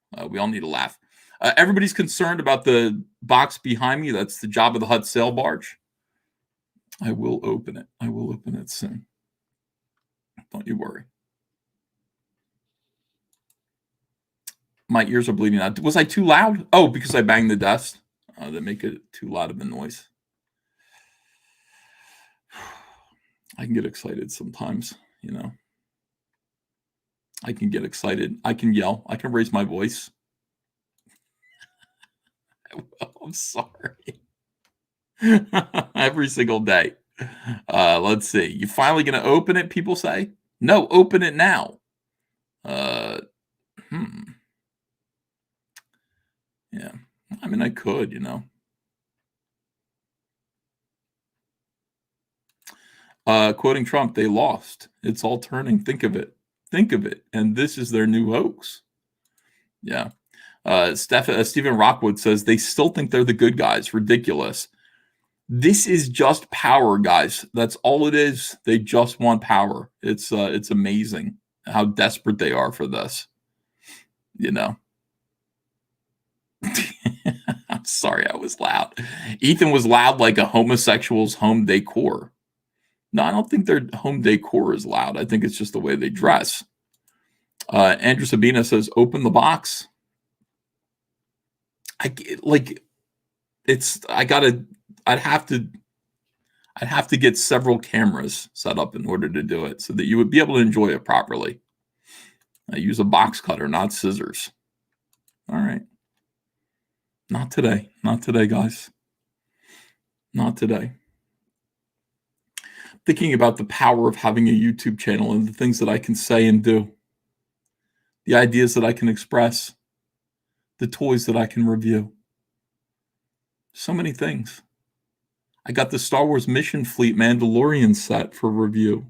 Everybody's concerned about the box behind me. That's the Jabba the Hutt sail barge. I will open it soon. Don't you worry. My ears are bleeding out. Was I too loud? Oh, because I banged the desk. That make it too loud of a noise. I can get excited sometimes, I can get excited. I can yell. I can raise my voice. I'm sorry. Every single day. Let's see. You finally going to open it, people say? No, open it now. Yeah. I mean, I could, Quoting Trump, they lost. It's all turning. Think of it. And this is their new hoax. Yeah. Stephen Rockwood says they still think they're the good guys. Ridiculous. This is just power, guys. That's all it is. They just want power. It's amazing how desperate they are for this. I'm sorry I was loud. Ethan was loud like a homosexual's home decor. No, I don't think their home decor is loud. I think it's just the way they dress. Andrew Sabina says, open the box. I'd have to get several cameras set up in order to do it so that you would be able to enjoy it properly. I use a box cutter, not scissors. All right. Not today, guys. Not today. Thinking about the power of having a YouTube channel and the things that I can say and do, the ideas that I can express, the toys that I can review. So many things. I got the Star Wars Mission Fleet Mandalorian set for review.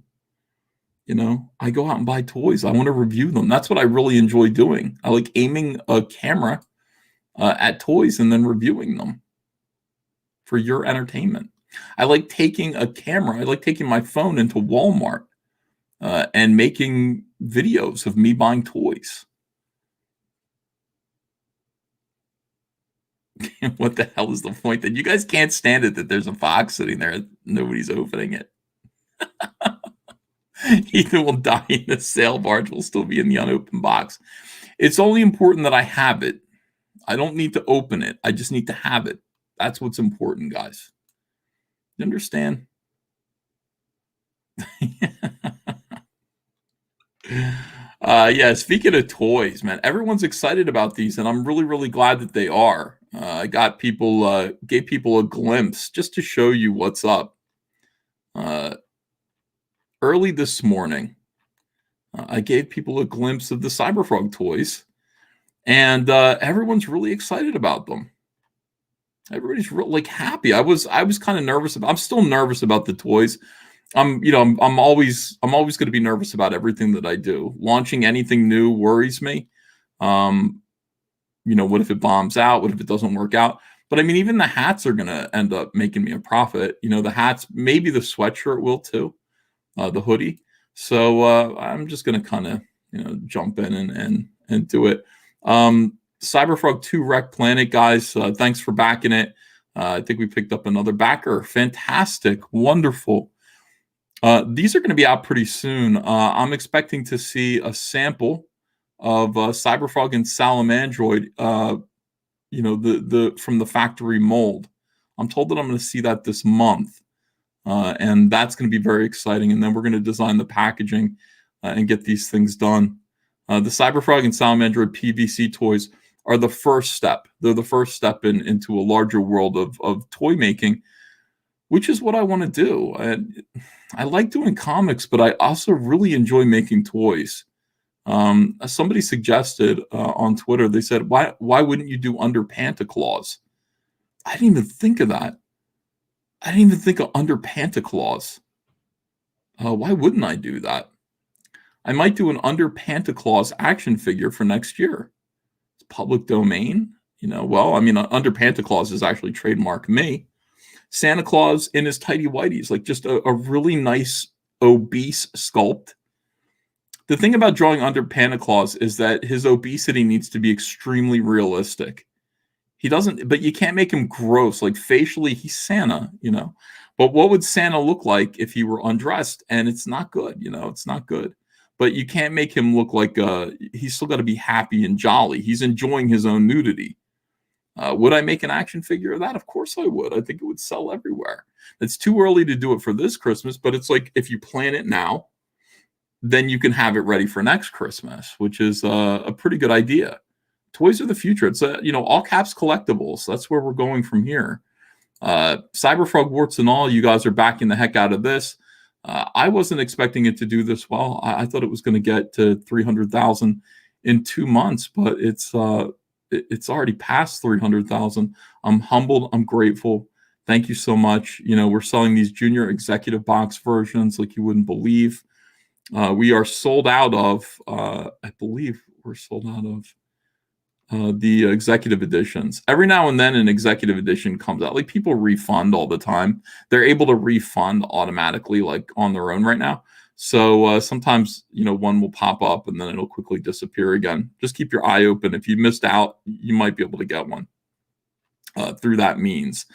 I go out and buy toys. I want to review them. That's what I really enjoy doing. I like aiming a camera at toys and then reviewing them for your entertainment. I like taking a camera. I like taking my phone into Walmart and making videos of me buying toys. What the hell is the point? That you guys can't stand it that there's a box sitting there. Nobody's opening it. Ethan will die in the sail barge, will still be in the unopened box. It's only important that I have it. I don't need to open it. I just need to have it. That's what's important, guys. You understand? Yeah, speaking of toys, man, everyone's excited about these, and I'm really, really glad that they are. I got people, gave people a glimpse just to show you what's up. Early this morning, I gave people a glimpse of the Cyberfrog toys, and everyone's really excited about them. Everybody's happy. I was kind of nervous. I'm still nervous about the toys. I'm always going to be nervous about everything that I do. Launching anything new worries me. What if it bombs out? What if it doesn't work out? But I mean, even the hats are going to end up making me a profit. The hats, maybe the sweatshirt will too. The hoodie. So I'm just going to kind of, jump in and do it. Cyberfrog 2 Wreck Planet, guys, thanks for backing it. I think we picked up another backer. Fantastic. Wonderful. These are going to be out pretty soon. I'm expecting to see a sample of Cyberfrog and Salamandroid, the from the factory mold. I'm told that I'm going to see that this month. And that's going to be very exciting. And then we're going to design the packaging and get these things done. The Cyberfrog and Salamandroid PVC toys are the first step. They're the first step into a larger world of toy making, which is what I want to do. I like doing comics, but I also really enjoy making toys. Somebody suggested on Twitter, they said, why wouldn't you do Under Pantaclaws? I didn't even think of that. I didn't even think of Under Pantaclaws. Why wouldn't I do that? I might do an Under Pantaclaws action figure for next year. It's public domain. Under Pantaclaws is actually trademark me. Santa Claus in his tighty whities, like just a really nice obese sculpt. The thing about drawing Under Pantaclaws is that his obesity needs to be extremely realistic. He doesn't, but you can't make him gross. Like facially, he's Santa, But what would Santa look like if he were undressed? And it's not good, it's not good. But you can't make him look like he's still got to be happy and jolly. He's enjoying his own nudity. Would I make an action figure of that? Of course I would. I think it would sell everywhere. It's too early to do it for this Christmas, but it's like if you plan it now, then you can have it ready for next Christmas, which is a pretty good idea. Toys are the future. It's all caps collectibles. That's where we're going from here. Cyberfrog warts and all, you guys are backing the heck out of this. I wasn't expecting it to do this well. I thought it was going to get to 300,000 in 2 months, but it's already past 300,000. I'm humbled. I'm grateful. Thank you so much. We're selling these junior executive box versions like you wouldn't believe. We are sold out of, I believe we're sold out of the executive editions. Every now and then an executive edition comes out. Like people refund all the time. They're able to refund automatically, like on their own right now. So sometimes, one will pop up and then it'll quickly disappear again. Just keep your eye open. If you missed out, you might be able to get one through that means,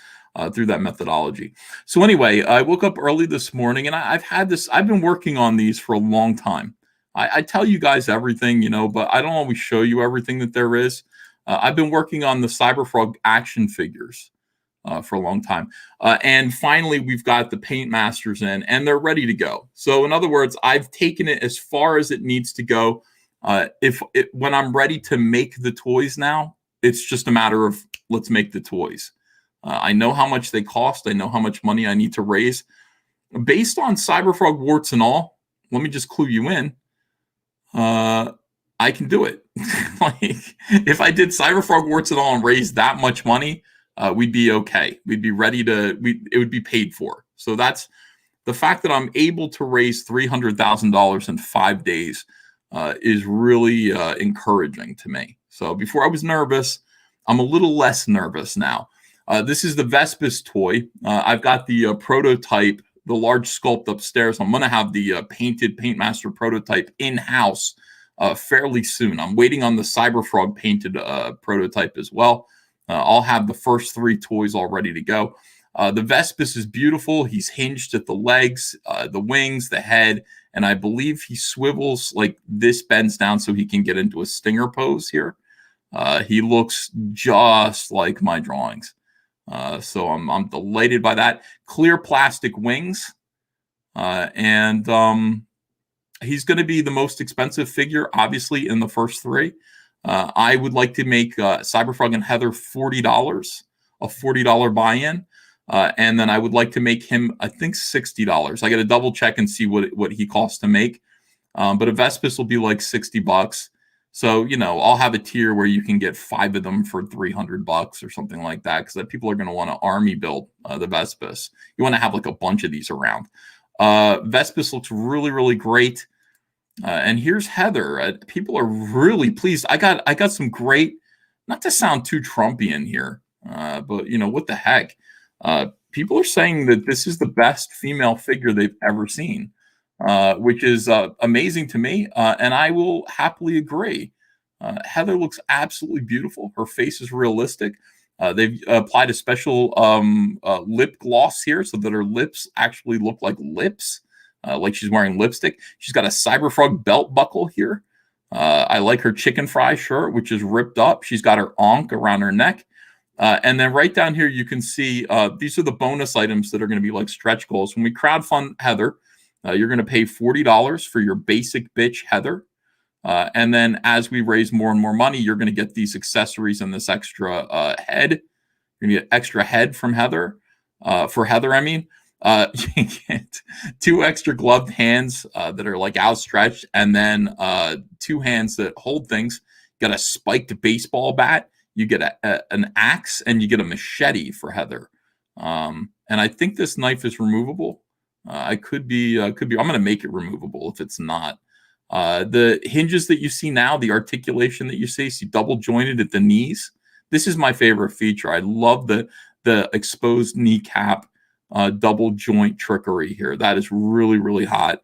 through that methodology. So anyway, I woke up early this morning and I've been working on these for a long time. I tell you guys everything, but I don't always show you everything that there is. I've been working on the Cyberfrog action figures for a long time. And finally, we've got the paint masters in, and they're ready to go. So in other words, I've taken it as far as it needs to go. When I'm ready to make the toys now, it's just a matter of let's make the toys. I know how much they cost. I know how much money I need to raise. Based on Cyberfrog warts and all, let me just clue you in. I can do it. Like if I did Cyberfrog warts and all and raised that much money, we'd be okay. We'd be ready to. It would be paid for. So that's the fact that I'm able to raise $300,000 in 5 days is really encouraging to me. So before I was nervous, I'm a little less nervous now. This is the Vespis toy. I've got the prototype, the large sculpt upstairs. I'm going to have the painted Paintmaster prototype in-house fairly soon. I'm waiting on the Cyberfrog painted prototype as well. I'll have the first 3 toys all ready to go. The Vespis is beautiful. He's hinged at the legs, the wings, the head, and I believe he swivels like this, bends down so he can get into a stinger pose here. He looks just like my drawings. So I'm delighted by that. Clear plastic wings. And he's going to be the most expensive figure, obviously, in the first 3. I would like to make Cyberfrog and Heather $40, a $40 buy-in. And then I would like to make him, I think, $60. I got to double check and see what he costs to make. But a Vespis will be like $60. So, I'll have a tier where you can get 5 of them for $300 or something like that, because people are going to want to army build the Vespis. You want to have like a bunch of these around. Vespis looks really, really great. And here's Heather. People are really pleased. I got some great, not to sound too Trumpian here, but what the heck? People are saying that this is the best female figure they've ever seen, which is amazing to me, and I will happily agree. Heather looks absolutely beautiful. Her face is realistic. They've applied a special lip gloss here so that her lips actually look like lips, like she's wearing lipstick. She's got a Cyberfrog belt buckle here. I like her chicken fry shirt, which is ripped up. She's got her ankh around her neck. And then right down here, you can see these are the bonus items that are going to be like stretch goals. When we crowdfund Heather, you're going to pay $40 for your basic bitch Heather. And then as we raise more and more money, you're going to get these accessories and this extra head. You're going to get extra head from Heather. For Heather, I mean. You get 2 extra gloved hands that are like outstretched, and then 2 hands that hold things. You got a spiked baseball bat. You get an axe, and you get a machete for Heather. And I think this knife is removable. I could be. I'm going to make it removable if it's not. The hinges that you see now, the articulation that you see double jointed at the knees. This is my favorite feature. I love the exposed kneecap, double joint trickery here. That is really, really hot.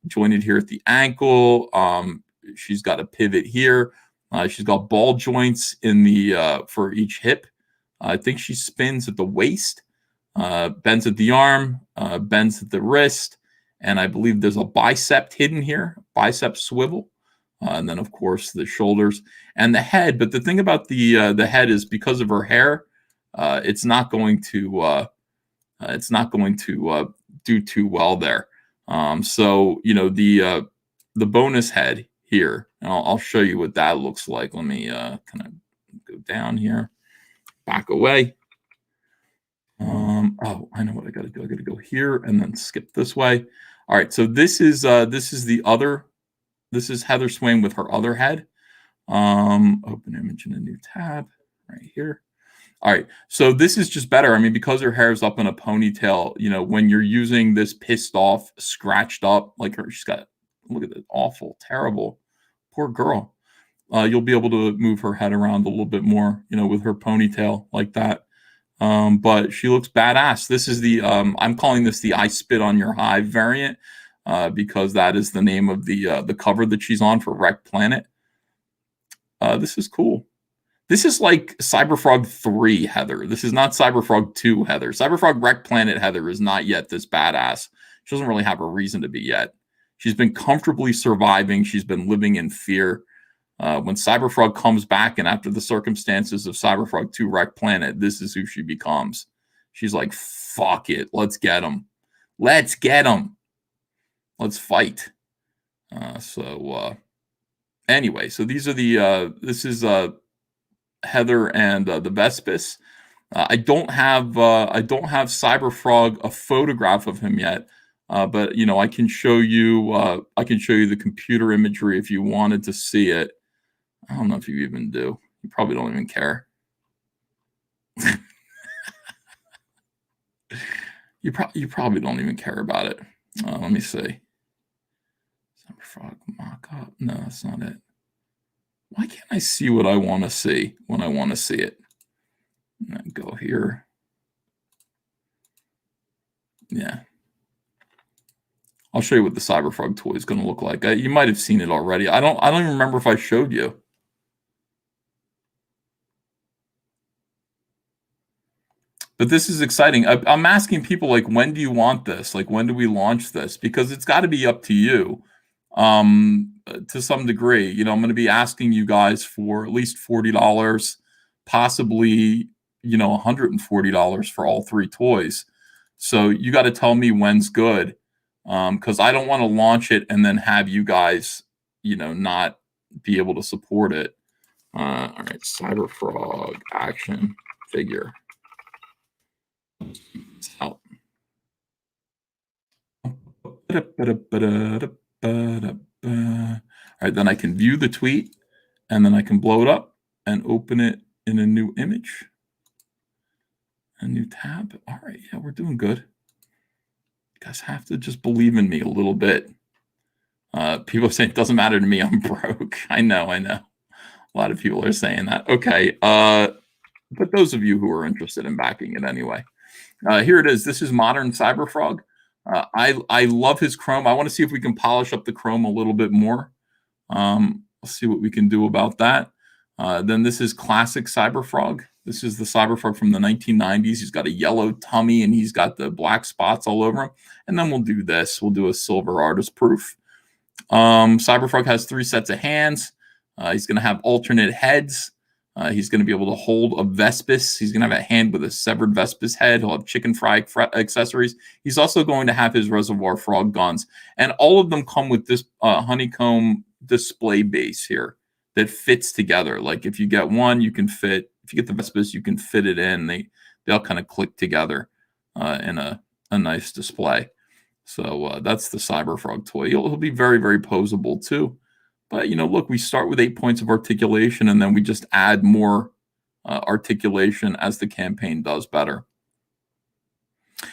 Jointed here at the ankle. She's got a pivot here. She's got ball joints in the for each hip. I think she spins at the waist, bends at the arm, bends at the wrist, and I believe there's a bicep hidden here, bicep swivel, and then of course the shoulders and the head. But the thing about the head is because of her hair, it's not going to do too well there. So the bonus head here, and I'll show you what that looks like. Let me kind of go down here, back away. Oh, I know what I got to do. I got to go here and then skip this way. All right, so this is the other. This is Heather Swain with her other head. Open image in a new tab right here. All right, so this is just better. I mean, because her hair is up in a ponytail, when you're using this pissed off, scratched up, like her, she's got, look at it, awful, terrible, poor girl. You'll be able to move her head around a little bit more, with her ponytail like that. But she looks badass. This is the, I'm calling this the I Spit on Your Hive variant, because that is the name of the cover that she's on for Wreck Planet. This is cool. This is like Cyberfrog 3 Heather. This is not Cyberfrog 2 Heather. Cyberfrog Wreck Planet Heather is not yet this badass. She doesn't really have a reason to be yet. She's been comfortably surviving. She's been living in fear. When Cyberfrog comes back, and after the circumstances of Cyberfrog 2 Wreck Planet, this is who she becomes. She's like, fuck it. Let's get him. Let's get him. Let's fight. Anyway, so these are this is Heather and the Vespis. I don't have Cyberfrog a photograph of him yet, but I can show you the computer imagery if you wanted to see it. I don't know if you even do. You probably don't even care. You probably don't even care about it. Let me see. Cyberfrog mock-up. No, that's not it. Why can't I see what I want to see when I want to see it? Go here. Yeah. I'll show you what the Cyberfrog toy is going to look like. You might have seen it already. I don't even remember if I showed you. But this is exciting. I'm asking people, like, when do you want this? Like, when do we launch this? Because it's got to be up to you, to some degree. You know, I'm going to be asking you guys for at least $40, possibly, $140 for all 3 toys. So you got to tell me when's good, because I don't want to launch it and then have you guys, not be able to support it. All right, Cyberfrog action figure. Out. All right, then I can view the tweet, and then I can blow it up and open it in a new image, a new tab. All right, yeah, we're doing good. You guys have to just believe in me a little bit. People say it doesn't matter to me, I'm broke. I know. A lot of people are saying that. Okay, but those of you who are interested in backing it anyway. Here it is. This is Modern Cyberfrog. I love his chrome. I want to see if we can polish up the chrome a little bit more. Let's see what we can do about that. Then this is Classic Cyberfrog. This is the Cyberfrog from the 1990s. He's got a yellow tummy and he's got the black spots all over him. And then we'll do this. We'll do a silver artist proof. Cyberfrog has 3 sets of hands. He's going to have alternate heads. He's going to be able to hold a Vespis. He's going to have a hand with a severed Vespis head. He'll have chicken fry accessories. He's also going to have his Reservoir Frog guns. And all of them come with this honeycomb display base here that fits together. Like if you get one, you can fit. If you get the Vespis, you can fit it in. They all kind of click together in a nice display. So that's the Cyberfrog toy. He'll be very, very posable too. But, look, we start with 8 points of articulation, and then we just add more articulation as the campaign does better.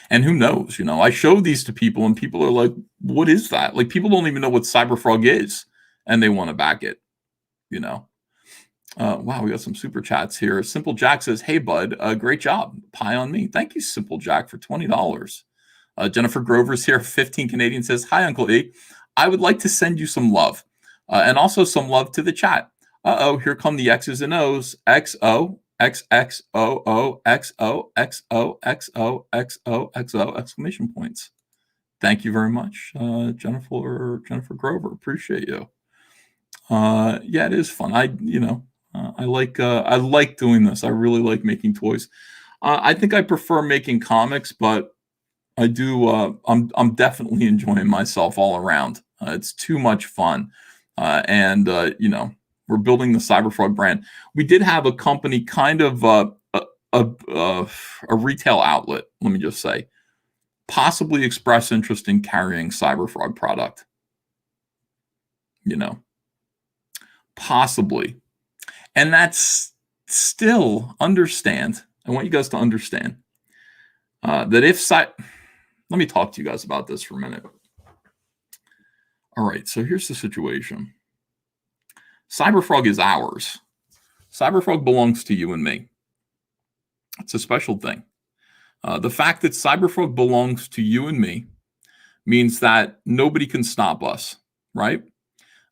And who knows, I show these to people, and people are like, what is that? Like, people don't even know what Cyberfrog is, and they want to back it, Wow, we got some super chats here. Simple Jack says, hey, bud, great job. Pie on me. Thank you, Simple Jack, for $20. Jennifer Grover's here, 15 Canadian, says, hi, Uncle E. I would like to send you some love. And also some love to the chat. Here come the X's and O's. XO, XXOO, XO, XO, XO, XO, XO, exclamation points. Thank you very much, Jennifer Grover. Appreciate you. Yeah, it is fun. I like doing this. I really like making toys. I think I prefer making comics, but I do. I'm definitely enjoying myself all around. It's too much fun. And we're building the Cyberfrog brand. We did have a company, kind of a retail outlet, let me just say, possibly express interest in carrying Cyberfrog product. Possibly. And that's still, understand, I want you guys to understand that if let me talk to you guys about this for a minute. All right, so here's the situation. Cyberfrog is ours. Cyberfrog belongs to you and me. It's a special thing. The fact that Cyberfrog belongs to you and me means that nobody can stop us, right?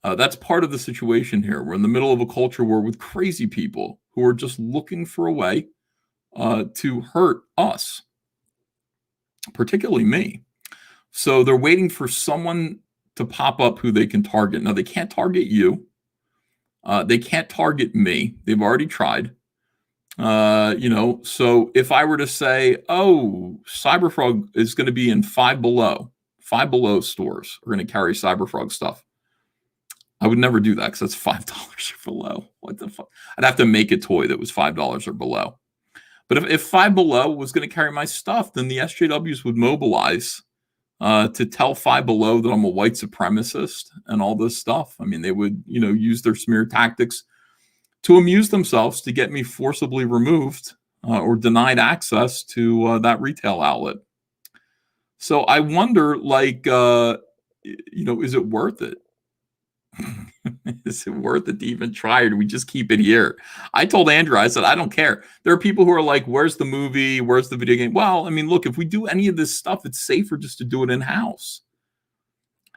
That's part of the situation here. We're in the middle of a culture war with crazy people who are just looking for a way to hurt us, particularly me. So they're waiting for someone to pop up who they can target. Now, they can't target you. They can't target me. They've already tried. So if I were to say, oh, Cyberfrog is going to be in Five Below stores are going to carry Cyberfrog stuff, I would never do that because that's $5 or below. What the fuck? I'd have to make a toy that was $5 or below. But if Five Below was going to carry my stuff, then the SJWs would mobilize to tell Five Below that I'm a white supremacist and all this stuff. I mean, they would, use their smear tactics to amuse themselves to get me forcibly removed or denied access to that retail outlet. So I wonder, like, is it worth it? Is it worth it to even try, or do we just keep it here? I told Andrew, I said, I don't care. There are people who are like, where's the movie? Where's the video game? Well, I mean, look, if we do any of this stuff, it's safer just to do it in house.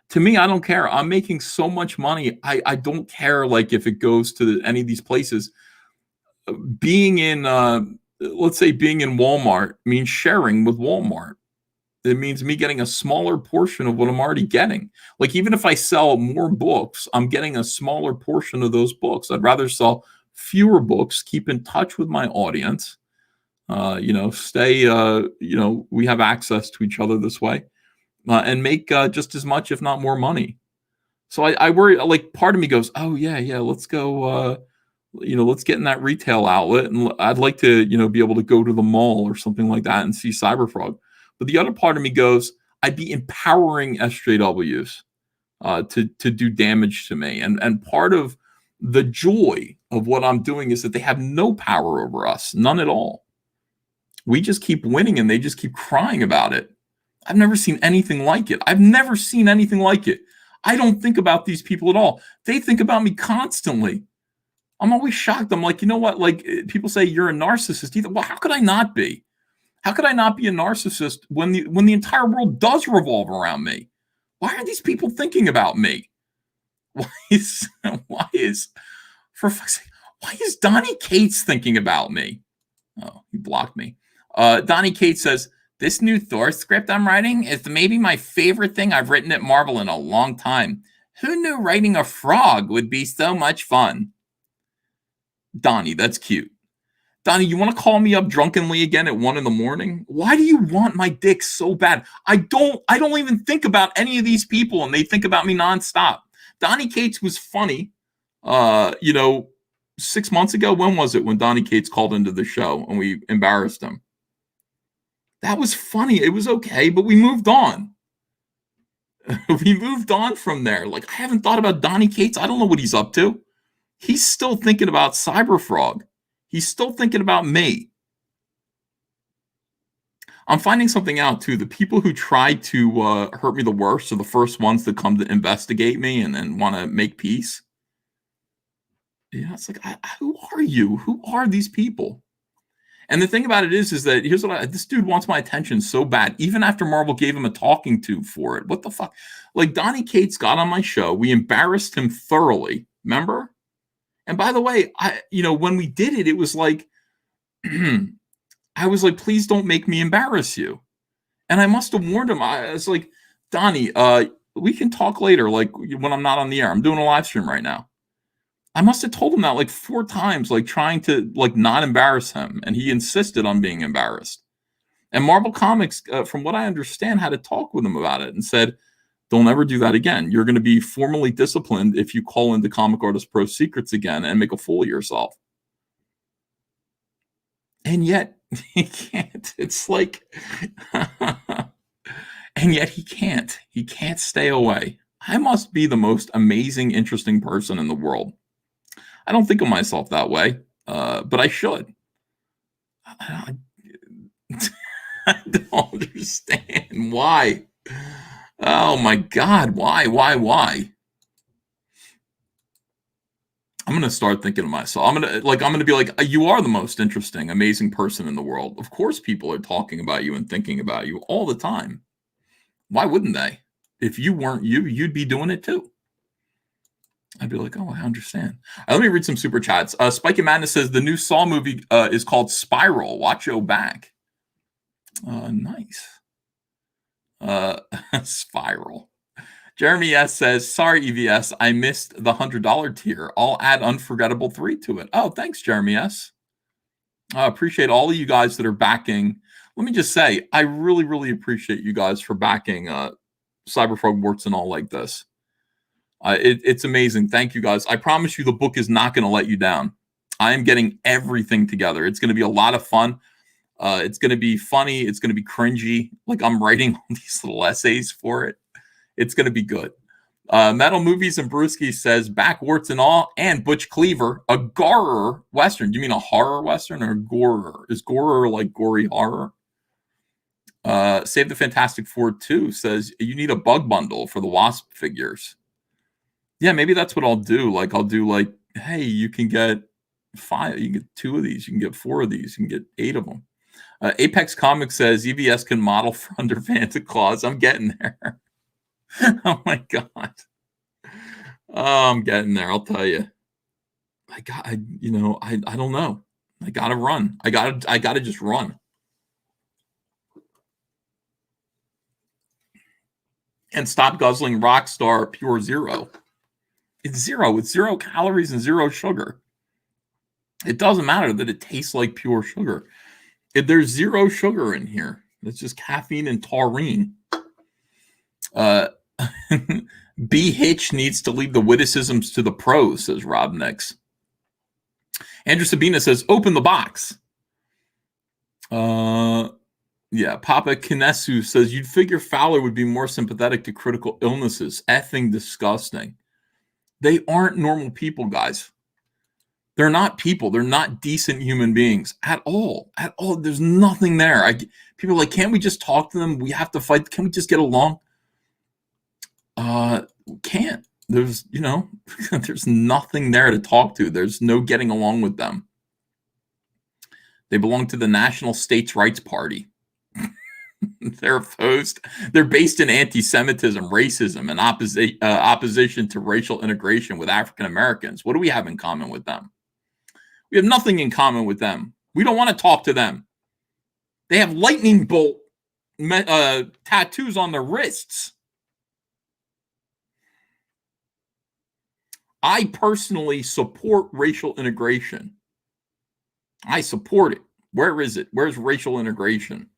To me, I don't care. I'm making so much money. I don't care, like, if it goes to any of these places. Being in, let's say, being in Walmart means sharing with Walmart. It means me getting a smaller portion of what I'm already getting. Like, even if I sell more books, I'm getting a smaller portion of those books. I'd rather sell fewer books, keep in touch with my audience, stay, we have access to each other this way, and make just as much, if not more money. So I worry, like, part of me goes, oh, yeah, let's go, let's get in that retail outlet. And I'd like to, be able to go to the mall or something like that and see Cyberfrog. But the other part of me goes, I'd be empowering SJWs to do damage to me. And part of the joy of what I'm doing is that they have no power over us, none at all. We just keep winning and they just keep crying about it. I've never seen anything like it. I don't think about these people at all. They think about me constantly. I'm always shocked. I'm like, you know what? Like, people say you're a narcissist. Well, how could I not be? How could I not be a narcissist when the entire world does revolve around me? Why are these people thinking about me? Why is for fuck's sake, why is Donnie Cates thinking about me? Oh, he blocked me. Donnie Cates says, this new Thor script I'm writing is maybe my favorite thing I've written at Marvel in a long time. Who knew writing a frog would be so much fun? Donnie, that's cute. Donnie, you want to call me up drunkenly again at 1 a.m? Why do you want my dick so bad? I don't even think about any of these people, and they think about me nonstop. Donnie Cates was funny, 6 months ago. When was it when Donnie Cates called into the show and we embarrassed him? That was funny. It was okay, but we moved on. We moved on from there. Like, I haven't thought about Donnie Cates. I don't know what he's up to. He's still thinking about Cyberfrog. He's still thinking about me. I'm finding something out, too. The people who try to hurt me the worst are the first ones that come to investigate me and want to make peace. Yeah, it's like, who are you? Who are these people? And the thing about it is that here's what this dude wants my attention so bad, even after Marvel gave him a talking to for it. What the fuck? Like, Donnie Cates got on my show. We embarrassed him thoroughly. Remember? And by the way, when we did it, it was like, I was like, please don't make me embarrass you. And I must have warned him. I was like, Donnie, we can talk later, like, when I'm not on the air. I'm doing a live stream right now. I must have told him that like 4 times, like, trying to, like, not embarrass him. And he insisted on being embarrassed. And Marvel Comics, from what I understand, had to talk with him about it and said, don't ever do that again. You're going to be formally disciplined if you call into Comic Artist Pro Secrets again and make a fool of yourself. And yet he can't. It's like, and yet he can't. He can't stay away. I must be the most amazing, interesting person in the world. I don't think of myself that way, but I should. I don't understand why. Oh my God, why? I'm gonna start thinking of myself. I'm gonna be like, you are the most interesting, amazing person in the world. Of course, people are talking about you and thinking about you all the time. Why wouldn't they? If you weren't you, you'd be doing it too. I'd be like, oh, I understand. Let me read some super chats. Spike and Madness says the new Saw movie is called Spiral. Watch your back. Nice. Spiral. Jeremy S says, sorry, EVS, I missed the $100 tier. I'll add Unforgettable 3 to it. Oh, thanks, Jeremy S. I appreciate all of you guys that are backing. Let me just say, I really, really appreciate you guys for backing Cyberfrog Warts and all like this. It's amazing. Thank you, guys. I promise you the book is not going to let you down. I am getting everything together. It's going to be a lot of fun. It's going to be funny. It's going to be cringy. Like, I'm writing all these little essays for it. It's going to be good. Metal Movies and Brewski says, back warts and all, and Butch Cleaver, a gorer Western. Do you mean a horror Western or gorer? Is gorer like gory horror? Save the Fantastic Four 2 says you need a bug bundle for the Wasp figures. Yeah, maybe that's what I'll do. Like, I'll do like, hey, you can get 5, you can get 2 of these, you can get 4 of these, you can get 8 of them. Apex Comics says EVS can model for under Santa Claus. I'm getting there. Oh my God. Oh, I'm getting there. I'll tell you. I don't know. I gotta run. I gotta just run. And stop guzzling Rockstar Pure Zero. It's zero. It's 0 calories and 0 sugar. It doesn't matter that it tastes like pure sugar. There's 0 sugar in here. It's just caffeine and taurine. B. Hitch needs to leave the witticisms to the pros, says Rob Nix. Andrew Sabina says, open the box. Yeah, Papa Kinesu says, you'd figure Fowler would be more sympathetic to critical illnesses. Effing disgusting. They aren't normal people, guys. They're not people. They're not decent human beings at all. At all. There's nothing there. People are like, can't we just talk to them? We have to fight. Can we just get along? Can't. There's, there's nothing there to talk to. There's no getting along with them. They belong to the National States Rights Party. They're opposed. They're based in anti-Semitism, racism, and opposition to racial integration with African Americans. What do we have in common with them? We have nothing in common with them. We don't want to talk to them. They have lightning bolt tattoos on their wrists. I personally support racial integration. I support it. Where is it? Where's racial integration?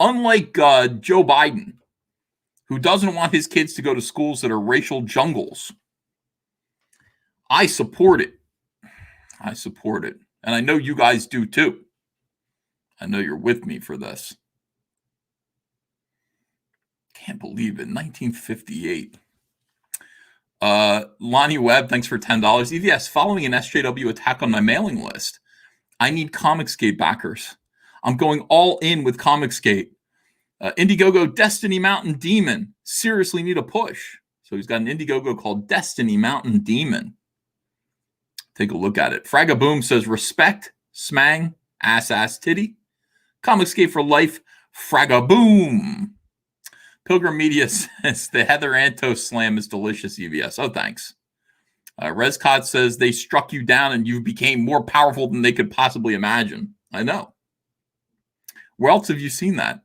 Unlike Joe Biden, who doesn't want his kids to go to schools that are racial jungles, I support it. I support it. And I know you guys do too. I know you're with me for this. Can't believe it. 1958. Lonnie Webb, thanks for $10. EVS, following an SJW attack on my mailing list. I need Comicsgate backers. I'm going all in with Comicsgate. Indiegogo Destiny Mountain Demon. Seriously need a push. So he's got an Indiegogo called Destiny Mountain Demon. Take a look at it. Fragaboom says, respect, smang, ass, titty. Comicsgate for life, Fragaboom. Pilgrim Media says, the Heather Antos slam is delicious, EVS. Oh, thanks. Rescott says, they struck you down and you became more powerful than they could possibly imagine. I know. Where else have you seen that?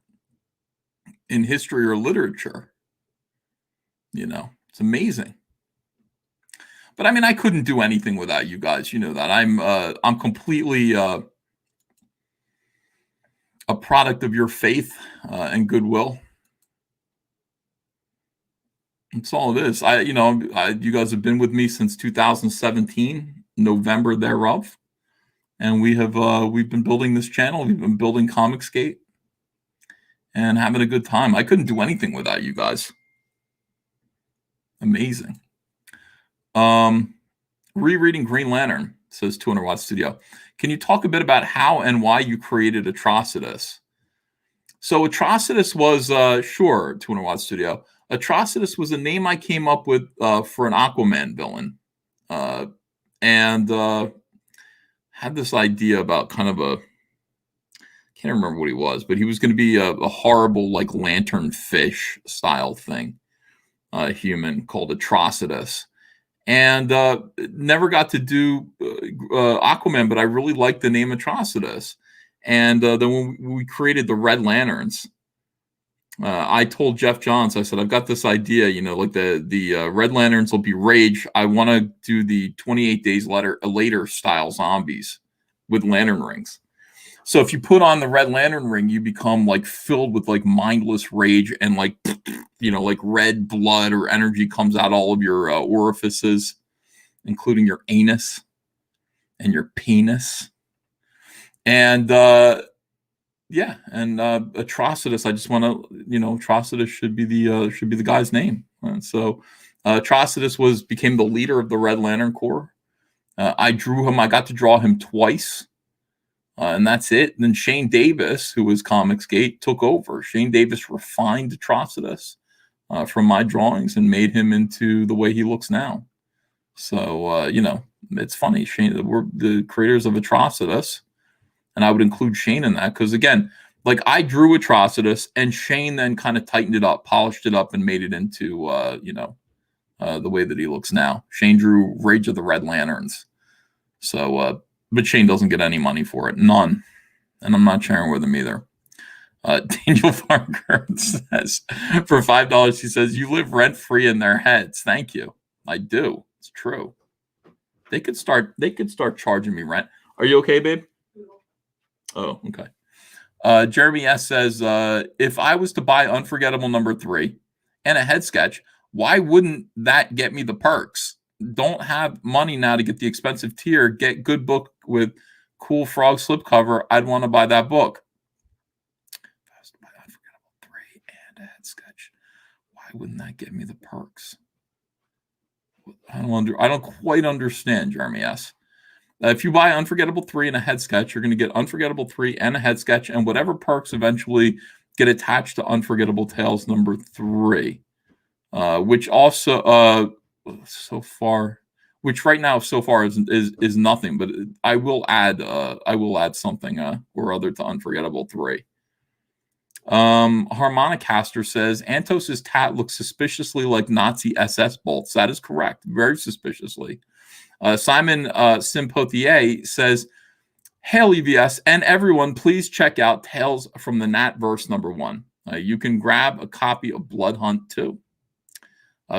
In history or literature? It's amazing. But I mean, I couldn't do anything without you guys. You know that. I'm completely a product of your faith and goodwill. That's all it is. You guys have been with me since 2017, November thereof, and we've been building this channel. We've been building Comicsgate and having a good time. I couldn't do anything without you guys. Amazing. Rereading Green Lantern, says 200 Watt Studio. Can you talk a bit about how and why you created Atrocitus? So Atrocitus was, sure, 200 Watt Studio. Atrocitus was a name I came up with for an Aquaman villain. And had this idea about kind of can't remember what he was, but he was going to be a horrible, like, lantern fish style thing, human called Atrocitus. And never got to do Aquaman, but I really liked the name Atrocitus. And then when we created the Red Lanterns, I told Jeff Johns, I said, I've got this idea, like the Red Lanterns will be Rage. I want to do the 28 Days Later style zombies with lantern rings. So if you put on the Red Lantern ring, you become like filled with like mindless rage and like, like red blood or energy comes out all of your orifices, including your anus and your penis. And Atrocitus, I just want to, Atrocitus should be the guy's name. And so Atrocitus became the leader of the Red Lantern Corps. I drew him. I got to draw him twice. And that's it. And then Shane Davis, who was Comicsgate, took over. Shane Davis refined Atrocitus from my drawings and made him into the way he looks now. So, it's funny. Shane, we're the creators of Atrocitus, and I would include Shane in that because, again, like I drew Atrocitus, and Shane then kind of tightened it up, polished it up, and made it into, the way that he looks now. Shane drew Rage of the Red Lanterns. So, but Shane doesn't get any money for it. None. And I'm not sharing with him either. Daniel Parker says, for $5, he says, you live rent-free in their heads. Thank you. I do. It's true. They could start charging me rent. Are you okay, babe? Oh, okay. Jeremy S says, if I was to buy Unforgettable #3 and a head sketch, why wouldn't that get me the perks? Don't have money now to get the expensive tier. Get good book with cool frog slipcover. I'd want to buy that book. If I was to buy Unforgettable 3 and a head sketch, why wouldn't that get me the perks? I don't quite understand, Jeremy S. If you buy Unforgettable 3 and a head sketch, you're going to get Unforgettable 3 and a head sketch, and whatever perks eventually get attached to Unforgettable Tales #3, which also so far, which right now so far is nothing. But I will add something or other to Unforgettable 3. Harmonicaster says Antos's tat looks suspiciously like Nazi SS bolts. That is correct, very suspiciously. Simon Simpotier says, hail EVS and everyone, please check out Tales from the Natverse #1. You can grab a copy of Blood Hunt too.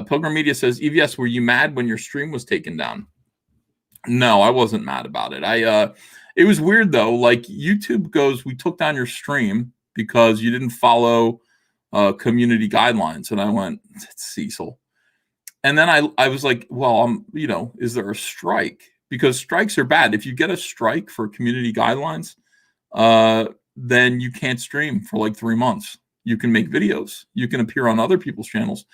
Pilgrim Media says, EVS, were you mad when your stream was taken down? No, I wasn't mad about it. It was weird though. Like YouTube goes, we took down your stream because you didn't follow community guidelines. And I went, it's Cecil. And then I was like, well, is there a strike? Because strikes are bad. If you get a strike for community guidelines, then you can't stream for like 3 months. You can make videos. You can appear on other people's channels,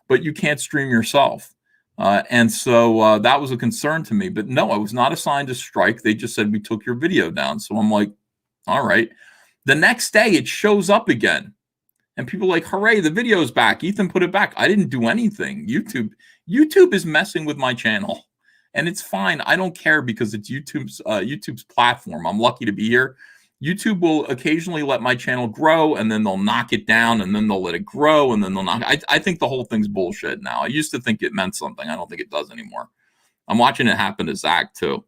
but you can't stream yourself. And so that was a concern to me. But no, I was not assigned a strike. They just said, we took your video down. So I'm like, all right. The next day, it shows up again. And people are like, hooray, the video's back. Ethan put it back. I didn't do anything. YouTube is messing with my channel. And it's fine. I don't care because it's YouTube's platform. I'm lucky to be here. YouTube will occasionally let my channel grow, and then they'll knock it down, and then they'll let it grow, and then they'll knock it. I think the whole thing's bullshit now. I used to think it meant something. I don't think it does anymore. I'm watching it happen to Zach, too.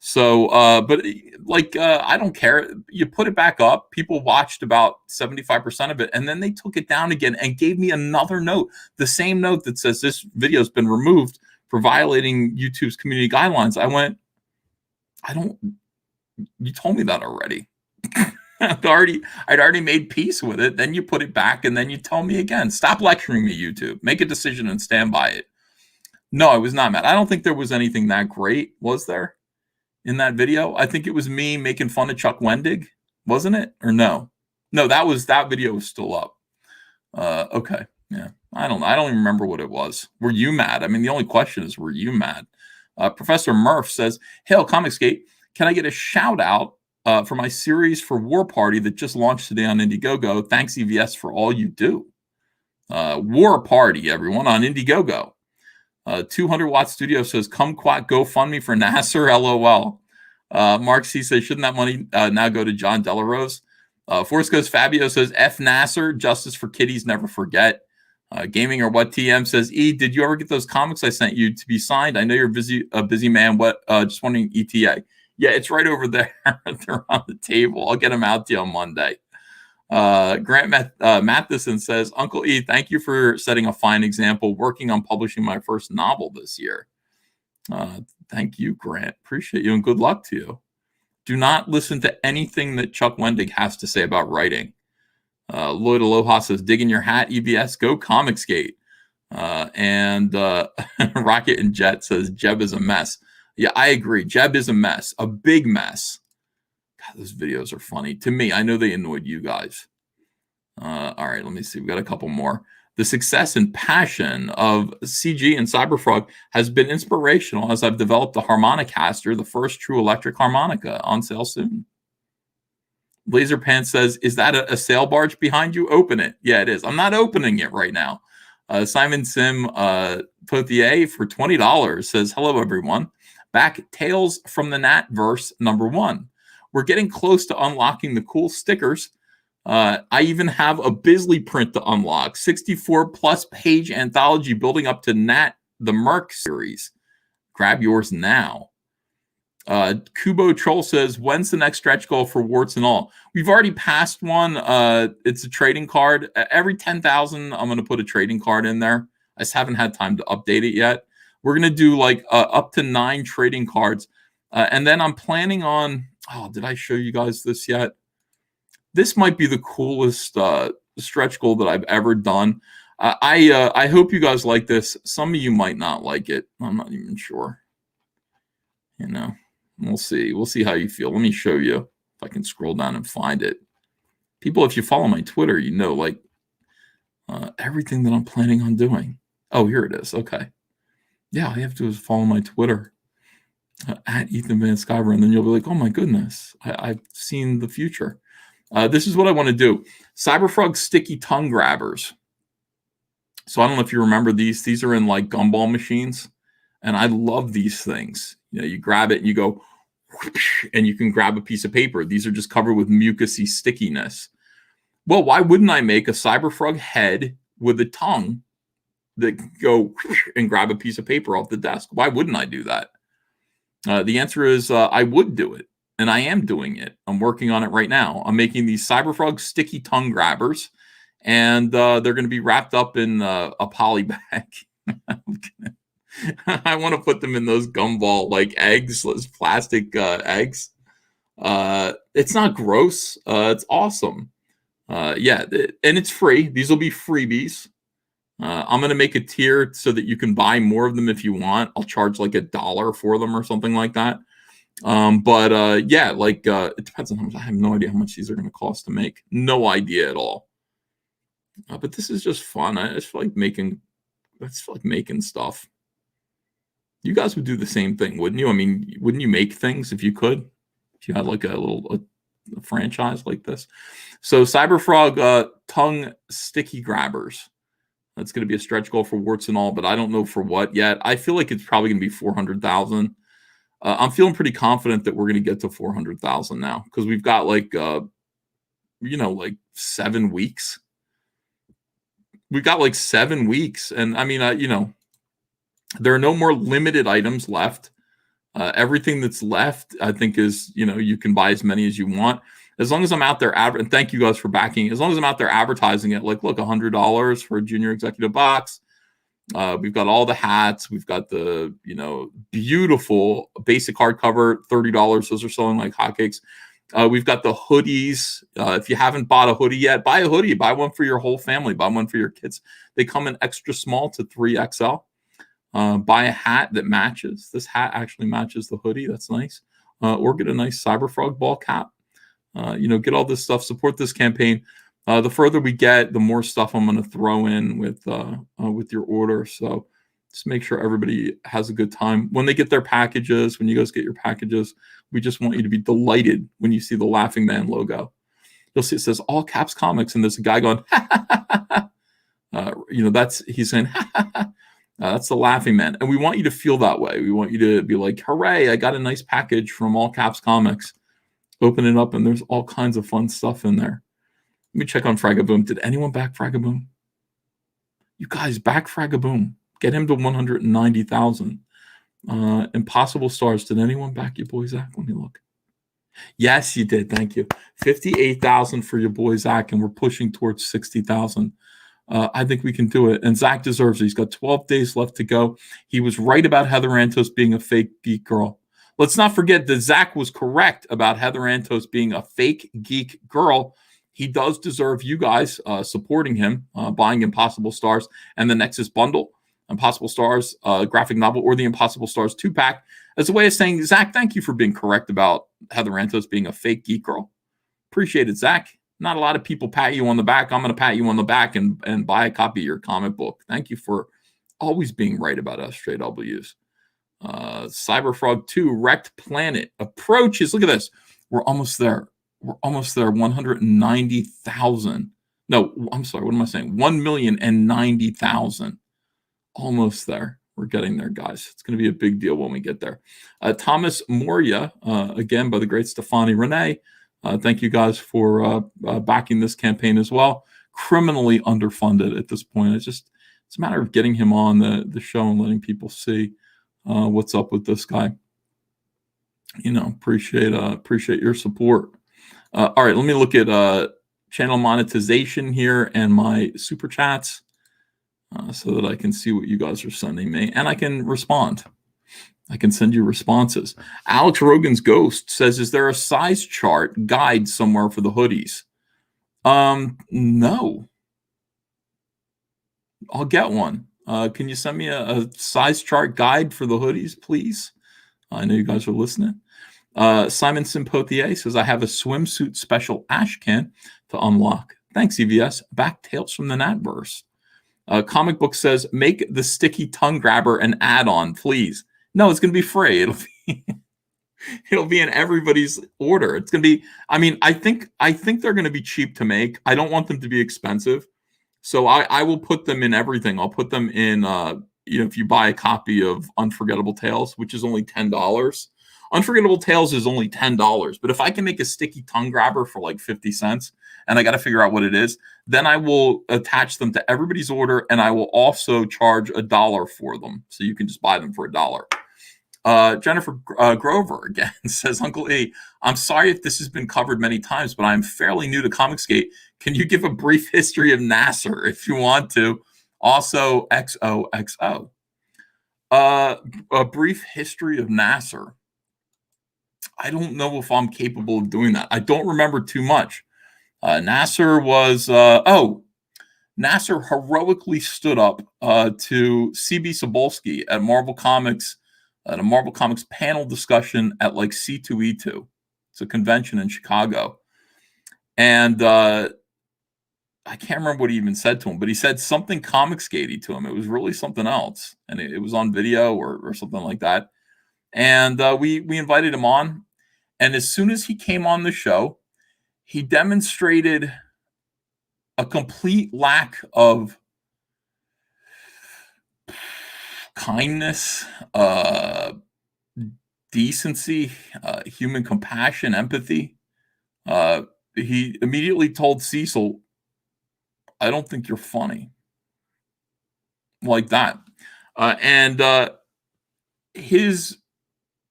So, but I don't care. You put it back up. People watched about 75% of it, and then they took it down again and gave me another note, the same note that says this video has been removed for violating YouTube's community guidelines. I went, you told me that already. I'd already made peace with it. Then you put it back, and then you tell me again. Stop lecturing me, YouTube. Make a decision and stand by it. No, I was not mad. I don't think there was anything that great, was there? In that video, I think it was me making fun of Chuck Wendig, wasn't it? Or no, that video was still up. Okay, yeah, I don't even remember what it was. Were you mad? I mean, the only question is, were you mad? Professor Murph says, "Hail Comicsgate, can I get a shout out for my series for War Party that just launched today on Indiegogo? Thanks EVS for all you do. War Party, everyone on Indiegogo." 200 Watt Studio says, kumquat GoFundMe for Nasser, LOL. Mark C says, shouldn't that money now go to John Delarose? Force Goes Fabio says, F Nasser, justice for kiddies, never forget. Gaming or What TM says, E, did you ever get those comics I sent you to be signed? I know you're a busy man. Just wondering, ETA. Yeah, it's right over there. They're on the table. I'll get them out to you on Monday. Grant Matheson says, Uncle E, thank you for setting a fine example, working on publishing my first novel this year. Thank you, Grant. Appreciate you, and good luck to you. Do not listen to anything that Chuck Wendig has to say about writing. Lloyd Aloha says, dig in your hat, EVS, go Comicsgate. And Rocket and Jet says, Jeb is a mess. Yeah, I agree. Jeb is a mess, a big mess. God, those videos are funny. To me, I know they annoyed you guys. All right, let me see. We've got a couple more. The success and passion of CG and Cyberfrog has been inspirational as I've developed the Harmonicaster, the first true electric harmonica, on sale soon. Laser Pants says, is that a sail barge behind you? Open it. Yeah, it is. I'm not opening it right now. Simon Sim Pothier for $20 says, hello, everyone. Back Tales from the Nat verse #1. We're getting close to unlocking the cool stickers. I even have a Bisley print to unlock. 64 plus page anthology building up to Nat the Merc series. Grab yours now. Kubo Troll says, when's the next stretch goal for warts and all? We've already passed one. It's a trading card. Every 10,000, I'm going to put a trading card in there. I just haven't had time to update it yet. We're going to do like up to 9 trading cards. And then I'm planning on, did I show you guys this yet? This might be the coolest stretch goal that I've ever done. I hope you guys like this. Some of you might not like it. I'm not even sure. You know, we'll see. We'll see how you feel. Let me show you if I can scroll down and find it. People, if you follow my Twitter, you know, like everything that I'm planning on doing. Oh, here it is. Okay. Yeah, all you have to do is follow my Twitter at Ethan Van Sciver, and then you'll be like, oh my goodness, I've seen the future. This is what I want to do. Cyberfrog sticky tongue grabbers. So I don't know if you remember these. These are in like gumball machines. And I love these things. You know, you grab it and you go, and you can grab a piece of paper. These are just covered with mucousy stickiness. Well, why wouldn't I make a Cyberfrog head with a tongue that go and grab a piece of paper off the desk? Why wouldn't I do that? The answer is I would do it. And I am doing it. I'm working on it right now. I'm making these Cyberfrog sticky tongue grabbers. And they're going to be wrapped up in a poly bag. I want to put them in those gumball like eggs, those plastic eggs. It's not gross. It's awesome. Yeah, and it's free. These will be freebies. I'm going to make a tier so that you can buy more of them if you want. I'll charge like $1 for them or something like that. Yeah, like it depends on how much. I have no idea how much these are going to cost to make. No idea at all. But this is just fun. I just feel like making stuff. You guys would do the same thing, wouldn't you? I mean, wouldn't you make things if you could? If you had like a franchise like this. So Cyberfrog tongue sticky grabbers. That's going to be a stretch goal for warts and all, but I don't know for what yet. I feel like it's probably going to be 400,000. I'm feeling pretty confident that we're going to get to 400,000 now because we've got like, like 7 weeks. We've got like 7 weeks. And I mean, there are no more limited items left. Everything that's left, I think, is, you can buy as many as you want. As long as I'm out there, and thank you guys for backing. As long as I'm out there advertising it, like, look, $100 for a junior executive box. We've got all the hats. We've got the, beautiful basic hardcover, $30. Those are selling like hotcakes. We've got the hoodies. If you haven't bought a hoodie yet, buy a hoodie. Buy one for your whole family. Buy one for your kids. They come in extra small to 3XL. Buy a hat that matches. This hat actually matches the hoodie. That's nice. Or get a nice Cyberfrog ball cap. Get all this stuff. Support this campaign. The further we get, the more stuff I'm going to throw in with your order. So just make sure everybody has a good time. When they get their packages, when you guys get your packages, we just want you to be delighted when you see the Laughing Man logo. You'll see it says all caps comics, and there's a guy going, he's saying, that's the Laughing Man. And we want you to feel that way. We want you to be like, hooray, I got a nice package from All Caps Comics. Open it up, and there's all kinds of fun stuff in there. Let me check on Fragaboom. Did anyone back Fragaboom? You guys, back Fragaboom. Get him to 190,000. Impossible Stars. Did anyone back your boy Zach? Let me look. Yes, you did. Thank you. 58,000 for your boy Zach, and we're pushing towards 60,000. I think we can do it. And Zach deserves it. He's got 12 days left to go. He was right about Heather Antos being a fake geek girl. Let's not forget that Zach was correct about Heather Antos being a fake geek girl. He does deserve you guys supporting him, buying Impossible Stars and the Nexus bundle, Impossible Stars graphic novel, or the Impossible Stars 2-pack, as a way of saying, Zach, thank you for being correct about Heather Antos being a fake geek girl. Appreciate it, Zach. Not a lot of people pat you on the back. I'm going to pat you on the back and buy a copy of your comic book. Thank you for always being right about SJWs. Cyberfrog 2, Wrecked Planet approaches. Look at this. We're almost there. We're almost there. 190,000. No, I'm sorry. What am I saying? 1,090,000. Almost there. We're getting there, guys. It's going to be a big deal when we get there. Thomas Moria, again, by the great Stefani Renee. Thank you guys for backing this campaign as well. Criminally underfunded at this point. It's a matter of getting him on the show and letting people see what's up with this guy. Appreciate your support. All right, let me look at channel monetization here and my super chats so that I can see what you guys are sending me, and I can respond. I can send you responses. Alex Rogan's Ghost says, is there a size chart guide somewhere for the hoodies? No. I'll get one. Can you send me a size chart guide for the hoodies, please? I know you guys are listening. Simon Sympothier says, I have a swimsuit special ash can to unlock. Thanks, EVS. Back Tales from the Natverse. Comic Book says, make the sticky tongue grabber an add-on, please. No, it's going to be free. It'll be in everybody's order. It's going to be, I think they're going to be cheap to make. I don't want them to be expensive. So I will put them in everything. I'll put them in, if you buy a copy of Unforgettable Tales, which is only $10. Unforgettable Tales is only $10. But if I can make a sticky tongue grabber for like 50 cents, and I got to figure out what it is, then I will attach them to everybody's order, and I will also charge $1 for them. So you can just buy them for $1. Jennifer Grover again says, Uncle E, I'm sorry if this has been covered many times, but I'm fairly new to Comicsgate. Can you give a brief history of Nasser if you want to? Also, XOXO. A brief history of Nasser. I don't know if I'm capable of doing that. I don't remember too much. Nasser was, Nasser heroically stood up to C.B. Cebulski at Marvel Comics, at a Marvel Comics panel discussion at like C2E2. It's a convention in Chicago. And I can't remember what he even said to him, but he said something Comicsgate-y to him. It was really something else. And it was on video or something like that. And we invited him on. And as soon as he came on the show, he demonstrated a complete lack of kindness, decency, human compassion, empathy. He immediately told Cecil, I don't think you're funny. Like that. And his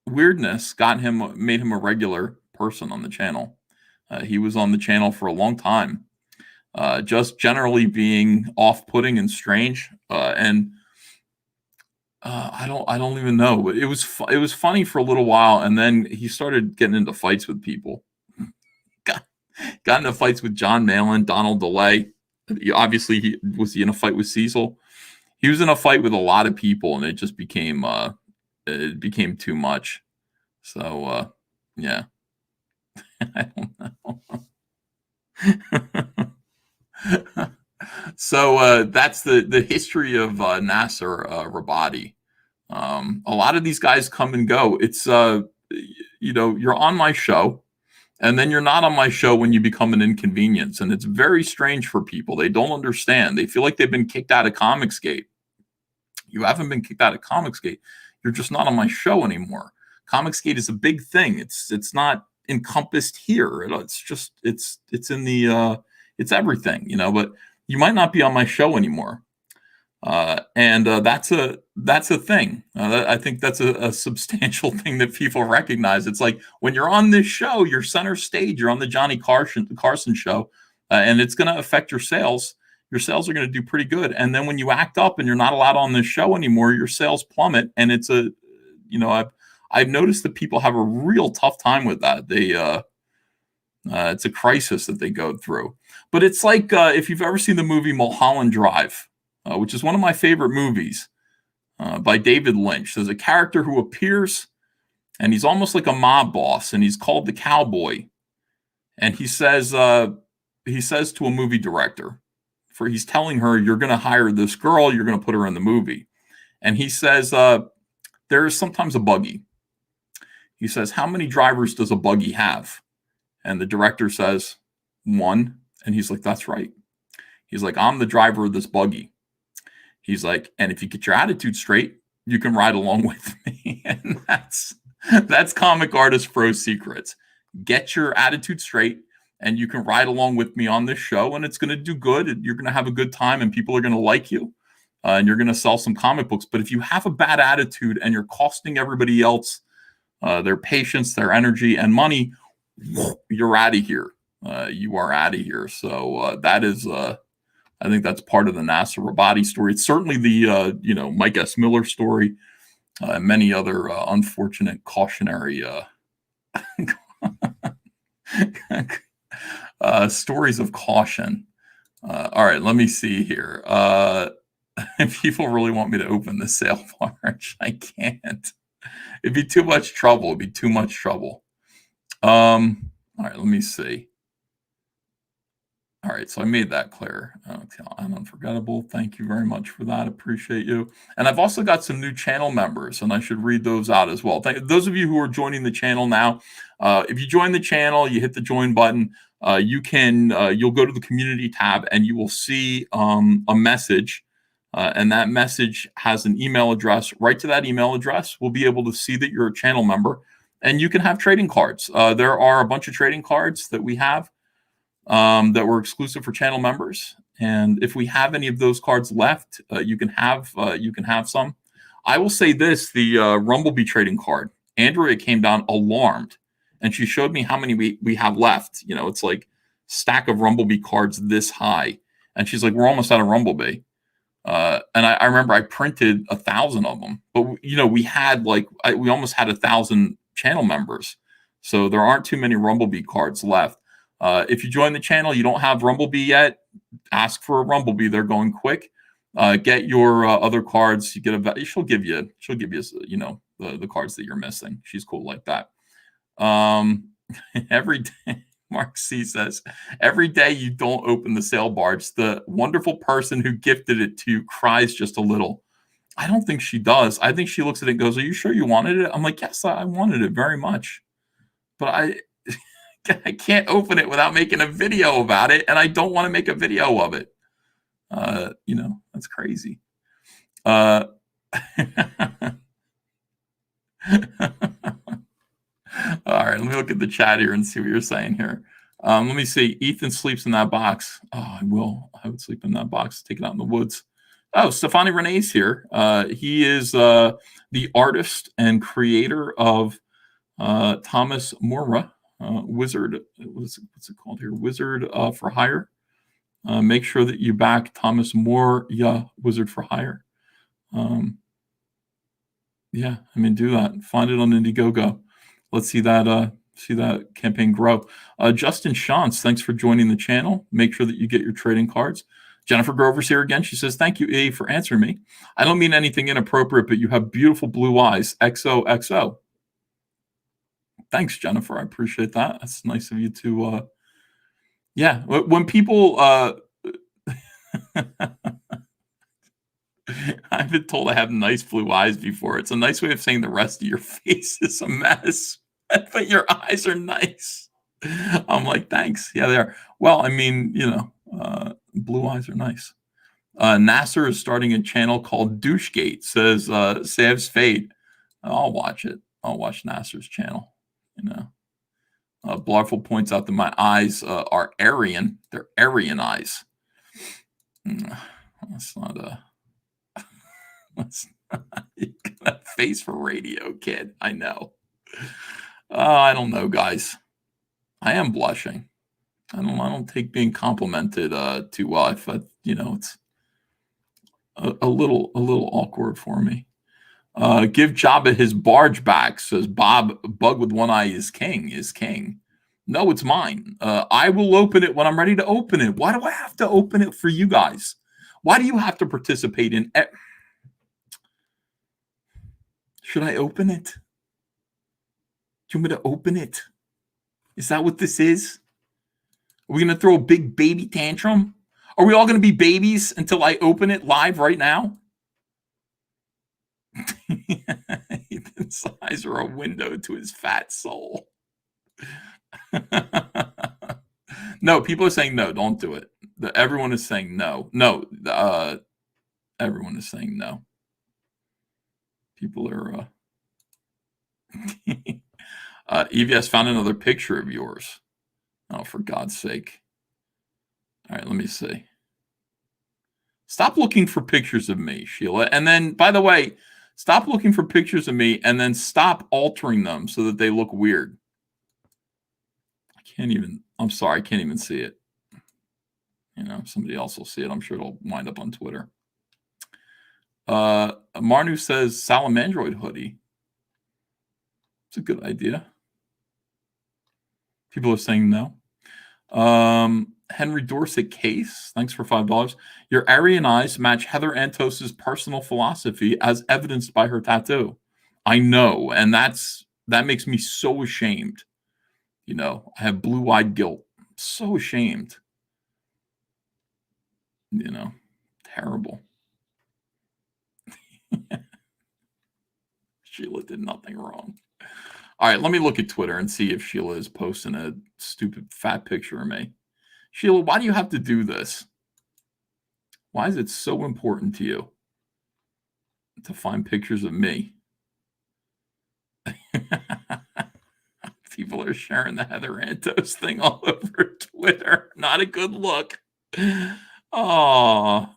weirdness made him a regular person on the channel. He was on the channel for a long time, just generally being off-putting and strange. And I don't even know. It was funny for a little while, and then he started getting into fights with people. Got into fights with John Malin, Donald DeLay. Obviously, he was in a fight with Cecil. He was in a fight with a lot of people, and it just became too much. So yeah. I don't know. So that's the history of Nasser Rabadi. A lot of these guys come and go. It's you're on my show, and then you're not on my show when you become an inconvenience, and it's very strange for people. They don't understand. They feel like they've been kicked out of Comicsgate. You haven't been kicked out of Comicsgate. You're just not on my show anymore. Comicsgate is a big thing. It's not encompassed here. It's in the it's everything, but you might not be on my show anymore. And that's a thing. I think that's a substantial thing that people recognize. It's like when you're on this show, you're center stage, you're on the Johnny Carson show, and it's going to affect your sales. Your sales are going to do pretty good. And then when you act up and you're not allowed on this show anymore, your sales plummet. And it's I've noticed that people have a real tough time with that. It's a crisis that they go through. But it's like if you've ever seen the movie Mulholland Drive, which is one of my favorite movies by David Lynch. There's a character who appears, and he's almost like a mob boss, and he's called the Cowboy. And he says to a movie director, he's telling her, you're going to hire this girl, you're going to put her in the movie. And he says, there is sometimes a buggy. He says, how many drivers does a buggy have? And the director says, 1. And he's like, that's right. He's like, I'm the driver of this buggy. He's like, and if you get your attitude straight, you can ride along with me. And that's Comic Artist Pro Secrets. Get your attitude straight, and you can ride along with me on this show, and it's going to do good. And you're going to have a good time, and people are going to like you, and you're going to sell some comic books. But if you have a bad attitude and you're costing everybody else their patience, their energy, and money, you're out of here. You are out of here. So that is, I think that's part of the NASA Rabati story. It's certainly the, Mike S. Miller story, many other unfortunate cautionary stories of caution. All right, let me see here. If people really want me to open the sale barge, I can't. It'd be too much trouble. It'd be too much trouble. All right, let me see. All right, so I made that clear. I'm unforgettable. Thank you very much for that. Appreciate you. And I've also got some new channel members, and I should read those out as well. Those of you who are joining the channel now, if you join the channel, you hit the join button. You'll go to the community tab, and you will see a message, and that message has an email address. Right to that email address, we'll be able to see that you're a channel member, and you can have trading cards. There are a bunch of trading cards that we have that were exclusive for channel members. And if we have any of those cards left, you can have some. I will say this: the Rumblebee trading card. Andrea came down alarmed, and she showed me how many we have left. It's like stack of Rumblebee cards this high, and she's like, "We're almost out of Rumblebee." And I remember I printed 1,000 of them, but we had we almost had 1,000 channel members, so there aren't too many Rumblebee cards left. If you join the channel, you don't have Rumblebee yet, ask for a Rumblebee. They're going quick. Get your other cards. She'll give you the cards that you're missing. She's cool like that. Every day, Mark C says, every day you don't open the sale barge, the wonderful person who gifted it to you cries just a little. I don't think she does. I think she looks at it and goes, "Are you sure you wanted it?" I'm like, "Yes, I wanted it very much, but I can't open it without making a video about it, and I don't want to make a video of it." That's crazy. All right, let me look at the chat here and see what you're saying here. Let me see. Ethan sleeps in that box. Oh, I will. I would sleep in that box. Take it out in the woods. Oh, Stefani Renee's here. He is the artist and creator of Thomas More. Wizard, what's it called here? Wizard for Hire. Make sure that you back Thomas More, Wizard for Hire. Do that. Find it on Indiegogo. Let's see that campaign grow. Justin Shantz, thanks for joining the channel. Make sure that you get your trading cards. Jennifer Grover's here again. She says, "Thank you, A, for answering me. I don't mean anything inappropriate, but you have beautiful blue eyes. XOXO." Thanks, Jennifer. I appreciate that. That's nice of you to, when people, I've been told I have nice blue eyes before. It's a nice way of saying the rest of your face is a mess, but your eyes are nice. I'm like, thanks. Yeah, they are. Well, blue eyes are nice. Nasser is starting a channel called Douchegate, says Sav's Fate. I'll watch it. I'll watch Nasser's channel. Blogful points out that my eyes are Aryan. They're Aryan eyes. That's not you got a face for radio, kid. I know. I don't know, guys. I am blushing. I don't take being complimented too well. It's a little awkward for me. Give Jabba his barge back, says Bob. Bug with one eye is king. No, it's mine. I will open it when I'm ready to open it. Why do I have to open it for you guys? Why do you have to participate in it? Should I open it? Do you want me to open it? Is that what this is? Are we going to throw a big baby tantrum? Are we all going to be babies until I open it live right now? Ethan's eyes are a window to his fat soul. No, people are saying no, don't do it. Everyone is saying no. No, everyone is saying no. People are EVS found another picture of yours. Oh, for God's sake. All right, let me see. Stop looking for pictures of me, Sheila. And then, by the way, stop looking for pictures of me and then stop altering them so that they look weird. I'm sorry, I can't even see it. You know, somebody else will see it. I'm sure it'll wind up on Twitter. Marnu says Salamandroid hoodie. It's a good idea. People are saying no. Henry Dorset case. Thanks for $5. Your Aryan eyes match Heather Antos's personal philosophy as evidenced by her tattoo. I know, and that makes me so ashamed. You know, I have blue-eyed guilt. I'm so ashamed. You know, terrible. Sheila did nothing wrong. All right, let me look at Twitter and see if Sheila is posting a stupid fat picture of me. Sheila, why do you have to do this? Why is it so important to you to find pictures of me? People are sharing the Heather Antos thing all over Twitter. Not a good look. Oh.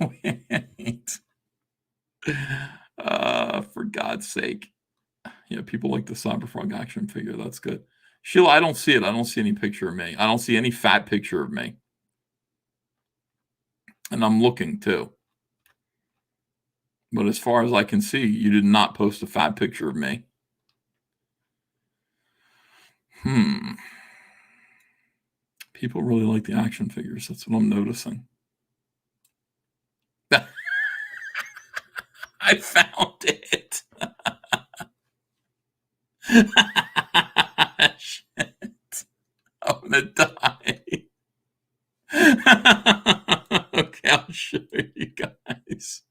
Wait. For God's sake. Yeah, people like the Cyberfrog action figure. That's good. Sheila, I don't see it. I don't see any picture of me. I don't see any fat picture of me. And I'm looking too. But as far as I can see, you did not post a fat picture of me. People really like the action figures. That's what I'm noticing. I found it. Shit. I'm gonna die. Okay, I'll show you guys.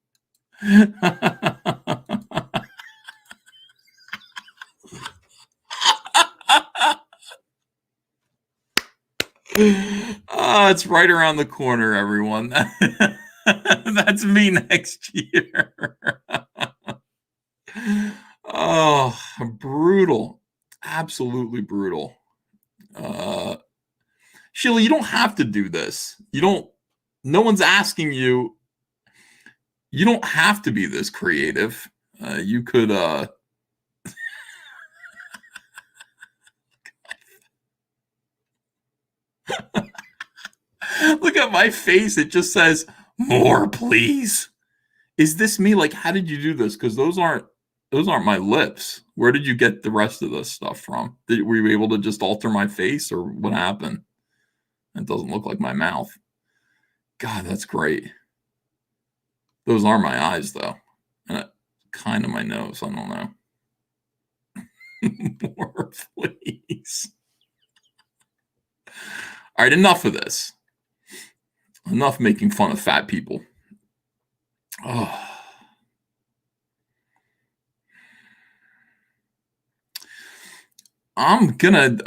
Oh, it's right around the corner, everyone. That's me next year. Oh, brutal. Absolutely brutal. Sheila, you don't have to do this. No one's asking you. You don't have to be this creative. You could, look at my face. It just says, more, please. Is this me? Like, how did you do this? Because those aren't my lips. Where did you get the rest of this stuff from? Were you able to just alter my face, or what happened? It doesn't look like my mouth. God, that's great. Those are my eyes, though. And kind of my nose. I don't know. More, please. All right, enough of this. Enough making fun of fat people. Oh. I'm gonna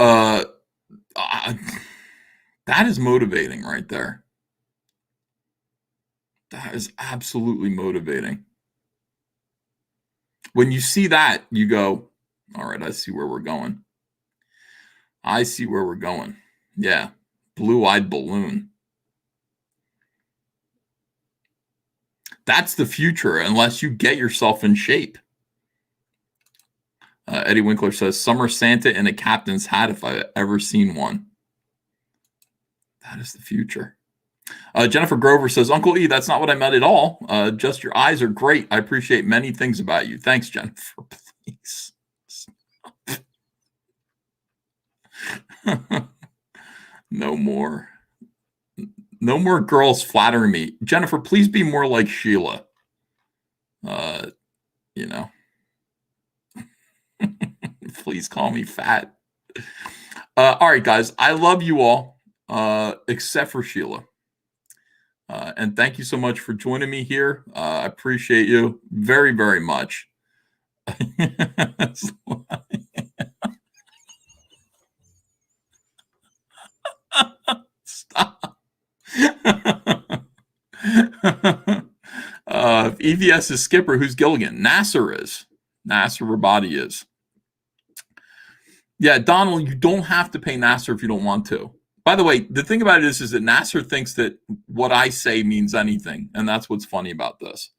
that is motivating right there. That is absolutely motivating. When you see that, you go, all right, I see where we're going. I see where we're going. Yeah. Blue-eyed balloon. That's the future unless you get yourself in shape. Eddie Winkler says, Summer Santa in a captain's hat if I've ever seen one. That is the future. Jennifer Grover says, Uncle E, that's not what I meant at all. Just your eyes are great. I appreciate many things about you. Thanks, Jennifer. Please. No more. No more girls flattering me. Jennifer, please be more like Sheila. You know. Please call me fat. All right, guys. I love you all, except for Sheila. And thank you so much for joining me here. I appreciate you very, very much. Stop. If EVS is Skipper, who's Gilligan? Nasser is. Nasser Rabadi is. Yeah, Donald, you don't have to pay Nasser if you don't want to. By the way, the thing about it is that Nasser thinks that what I say means anything, and that's what's funny about this.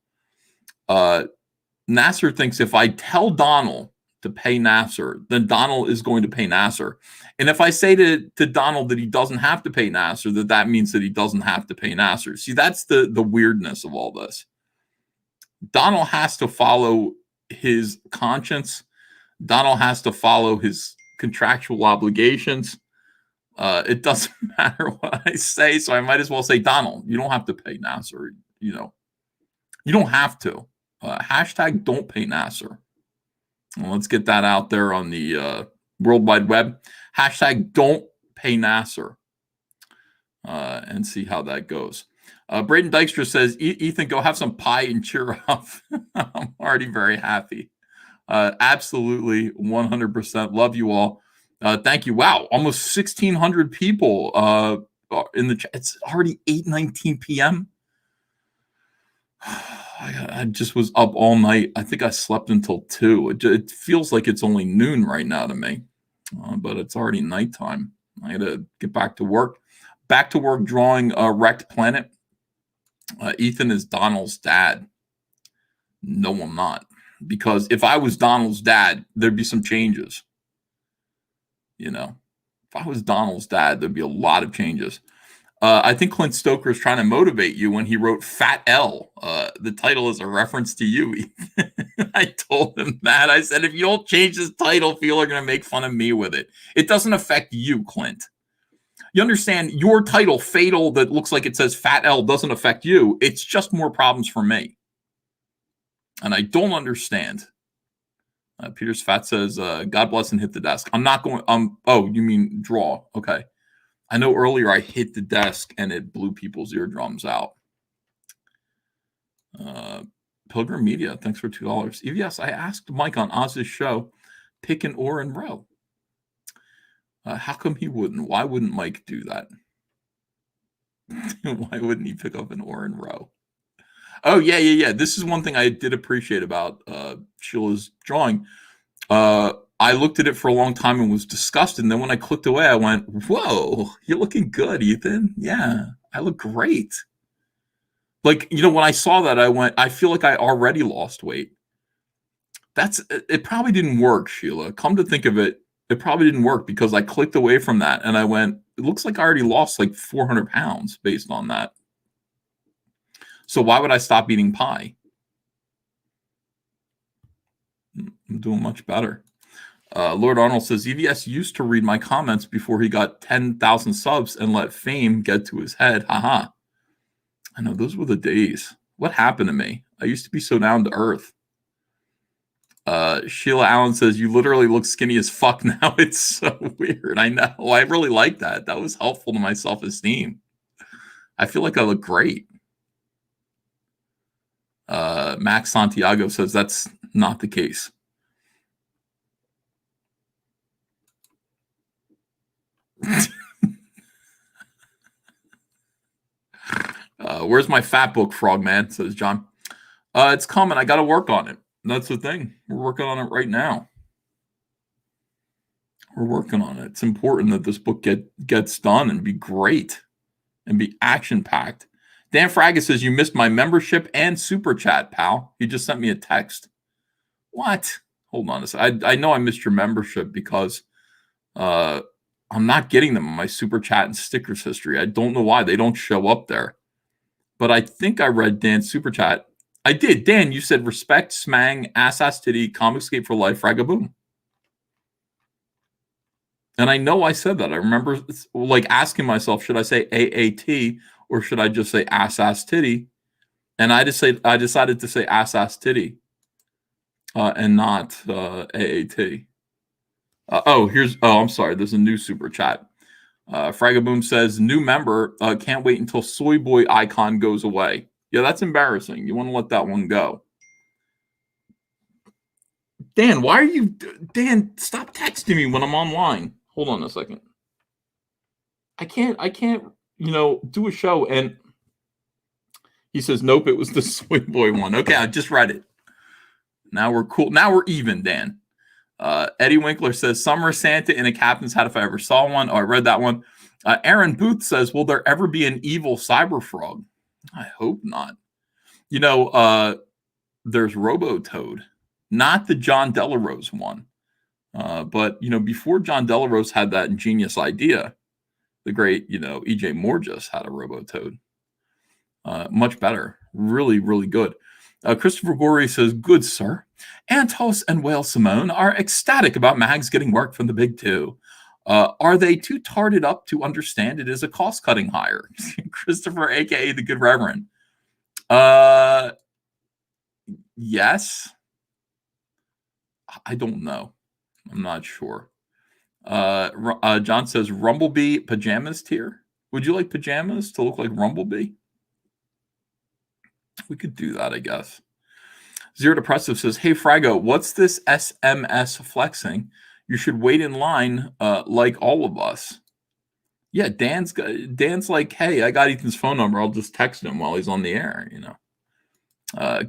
Nasser thinks if I tell Donald to pay Nasser, then Donald is going to pay Nasser. And if I say to Donald that he doesn't have to pay Nasser, that means that he doesn't have to pay Nasser. See, that's the weirdness of all this. Donald has to follow his conscience. Donald has to follow his contractual obligations. It doesn't matter what I say, so I might as well say, Donald, you don't have to pay Nasser. You don't have to. Hashtag don't pay Nasser. Well, let's get that out there on the World Wide Web. Hashtag don't pay Nasser. And see how that goes. Braden Dykstra says, Ethan, go have some pie and cheer up. I'm already very happy. Absolutely, 100%. Love you all. Thank you. Wow, almost 1,600 people in the chat. It's already 8:19 p.m. I just was up all night. I think I slept until 2. It feels like it's only noon right now to me, but it's already nighttime. I got to get back to work. Back to work drawing Wrecked Planet. Ethan is Donald's dad. No, I'm not. Because if I was Donald's dad, there'd be some changes. If I was Donald's dad, there'd be a lot of changes. I think Clint Stoker is trying to motivate you when he wrote Fat L. The title is a reference to you. I told him that. I said, if you don't change this title, people are going to make fun of me with it. It doesn't affect you, Clint. You understand, your title, Fatal, that looks like it says Fat L, doesn't affect you. It's just more problems for me. And I don't understand. Peter's Fat says, God bless and hit the desk. I'm not going, oh, you mean draw. Okay. I know earlier I hit the desk and it blew people's eardrums out. Pilgrim Media, thanks for $2. EVS, I asked Mike on Oz's show, pick an or and row. How come he wouldn't? Why wouldn't Mike do that? Why wouldn't he pick up an or and row? Oh, yeah. This is one thing I did appreciate about Sheila's drawing. I looked at it for a long time and was disgusted. And then when I clicked away, I went, whoa, you're looking good, Ethan. Yeah, I look great. Like, when I saw that, I went, I feel like I already lost weight. It probably didn't work, Sheila. Come to think of it, it probably didn't work because I clicked away from that and I went, it looks like I already lost like 400 pounds based on that. So why would I stop eating pie? I'm doing much better. Lord Arnold says, EVS used to read my comments before he got 10,000 subs and let fame get to his head. Haha. I know, those were the days. What happened to me? I used to be so down to earth. Sheila Allen says, you literally look skinny as fuck now. It's so weird. I know. I really like that. That was helpful to my self-esteem. I feel like I look great. Max Santiago says that's not the case. Where's my fat book, Frogman? Says John. It's coming. I got to work on it. That's the thing. We're working on it right now. We're working on it. It's important that this book gets done and be great and be action-packed. Dan Fraga says, you missed my membership and super chat, pal. He just sent me a text. What? Hold on a second. I know I missed your membership because I'm not getting them in my super chat and stickers history. I don't know why. They don't show up there. But I think I read Dan's super chat. I did. Dan, you said respect, smang, ass titty, Comicscape for life, fragaboom. And I know I said that. I remember like asking myself, should I say AAT or should I just say ass titty? And I decided to say ass titty and not AAT. I'm sorry. There's a new super chat. Fragaboom says, new member, can't wait until Soy Boy icon goes away. Yeah, that's embarrassing. You want to let that one go. Dan, why are you... Dan, stop texting me when I'm online. Hold on a second. I can't, do a show. And he says, nope, it was the Soy Boy one. Okay, I just read it. Now we're cool. Now we're even, Dan. Eddie Winkler says, Summer Santa in a captain's hat if I ever saw one. Oh, I read that one. Aaron Booth says, will there ever be an evil cyber frog? I hope not. There's Robotoad, not the John Delarose one. But, before John Delarose had that ingenious idea, the great, E.J. Morges had a Robotoad. Much better. Really, really good. Christopher Gorey says, good, sir. Antos and Whale Simone are ecstatic about Mags getting work from the big two. Are they too tarted up to understand it is a cost-cutting hire? Christopher, a.k.a. the Good Reverend. Yes. I don't know. I'm not sure. John says, Rumblebee pajamas tier. Would you like pajamas to look like Rumblebee? We could do that, I guess. Zero Depressive says, hey, Frago, what's this SMS flexing? You should wait in line like all of us. Yeah, Dan's like, hey, I got Ethan's phone number. I'll just text him while he's on the air,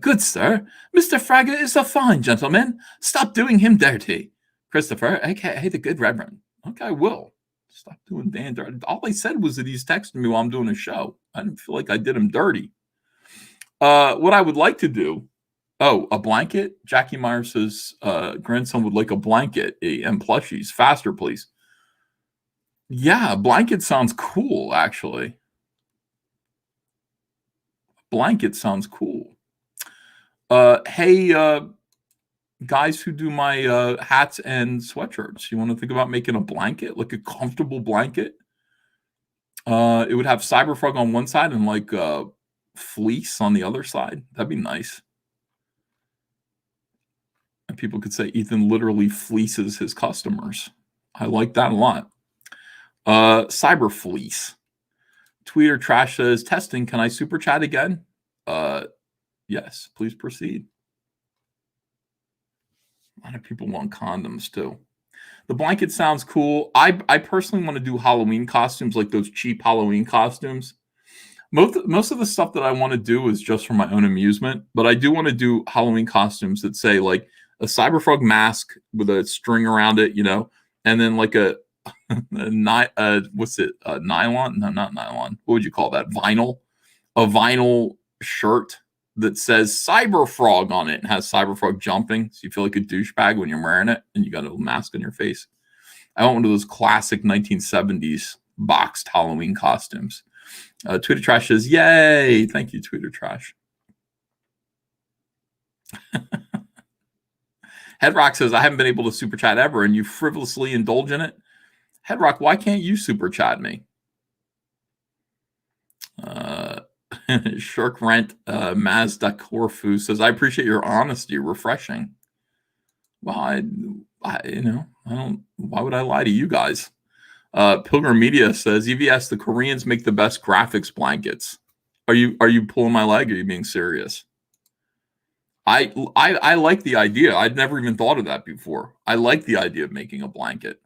Good, sir. Mr. Fraga is a fine gentleman. Stop doing him dirty. Christopher, a.k.a. the Good Reverend. Okay, I will. Stop doing Dan dirty. All I said was that he's texting me while I'm doing a show. I didn't feel like I did him dirty. What I would like to do, a blanket. Jackie Myers' grandson would like a blanket and plushies. Faster, please. Yeah, blanket sounds cool, actually. Blanket sounds cool. Hey, guys who do my hats and sweatshirts, you want to think about making a blanket, like a comfortable blanket? It would have Cyberfrog on one side and like fleece on the other side. That'd be nice. And people could say Ethan literally fleeces his customers. I like that a lot. Cyber fleece. Tweeter Trash says, testing, can I super chat again? Yes, please proceed. A lot of people want condoms too. The blanket sounds cool. I personally want to do Halloween costumes, like those cheap Halloween costumes. Most of the stuff that I want to do is just for my own amusement, but I do want to do Halloween costumes that say like a Cyberfrog mask with a string around it, and then like what's it? Nylon? No, not nylon. What would you call that? Vinyl? A vinyl shirt that says Cyberfrog on it and has Cyberfrog jumping, so you feel like a douchebag when you're wearing it, and you got a mask on your face. I want one of those classic 1970s boxed Halloween costumes. Twitter Trash says, yay! Thank you, Twitter Trash. Headrock says, I haven't been able to super chat ever, and you frivolously indulge in it. Headrock, why can't you super chat me? Shirk Rent Mazda Corfu says, I appreciate your honesty. Refreshing. Well, I don't. Why would I lie to you guys? Pilgrim Media says, EVS, the Koreans make the best graphics blankets. Are you pulling my leg? Or are you being serious? I like the idea. I'd never even thought of that before. I like the idea of making a blanket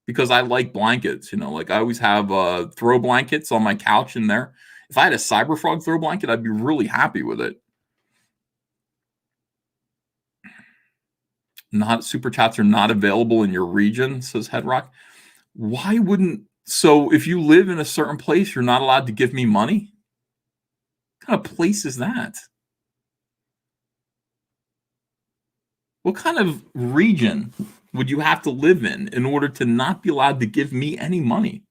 because I like blankets. Like I always have throw blankets on my couch in there. If I had a Cyberfrog throw blanket, I'd be really happy with it. Not super chats are not available in your region, says Headrock. Why wouldn't? So if you live in a certain place, you're not allowed to give me money? What kind of place is that? What kind of region would you have to live in order to not be allowed to give me any money?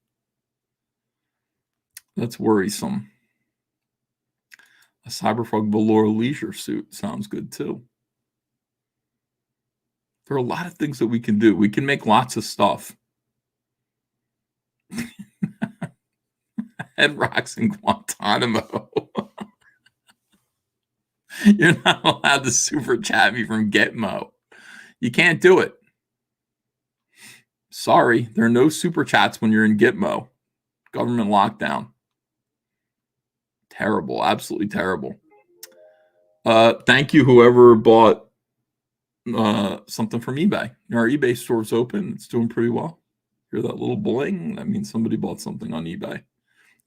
That's worrisome. A Cyberfrog velour leisure suit sounds good too. There are a lot of things that we can do. We can make lots of stuff. Head rocks in Guantanamo. You're not allowed to super chat me from Gitmo. You can't do it. Sorry, there are no super chats when you're in Gitmo. Government lockdown. Terrible, absolutely terrible. Thank you, whoever bought something from eBay. Our eBay store's open. It's doing pretty well. Hear that little bling? That means somebody bought something on eBay.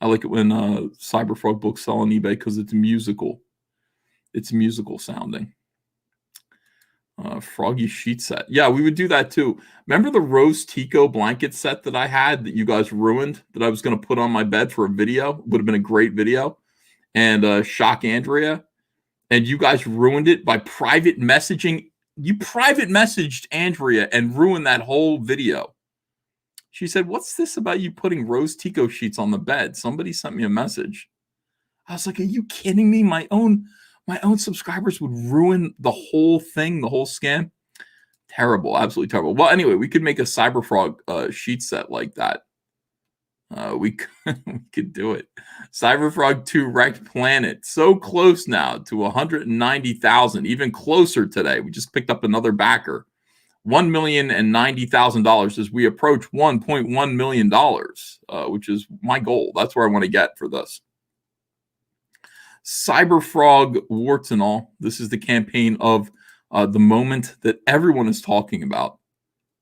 I like it when Cyberfrog books sell on eBay because it's musical. It's musical sounding. Froggy sheet set. Yeah, we would do that too. Remember the Rose Tico blanket set that I had that you guys ruined that I was going to put on my bed for a video? Would have been a great video. And Shock Andrea. And you guys ruined it by private messaging. You private messaged Andrea and ruined that whole video. She said, "What's this about you putting Rose Tico sheets on the bed?" Somebody sent me a message. I was like, "Are you kidding me? My own subscribers would ruin the whole thing, the whole scam." Terrible, absolutely terrible. Well, anyway, we could make a Cyberfrog sheet set like that. We could do it. Cyberfrog 2 Wrecked Planet. So close now to 190,000, even closer today. We just picked up another backer. $1,090,000 as we approach $1.1 million, which is my goal. That's where I want to get for this. Cyberfrog warts and all. This is the campaign of the moment that everyone is talking about.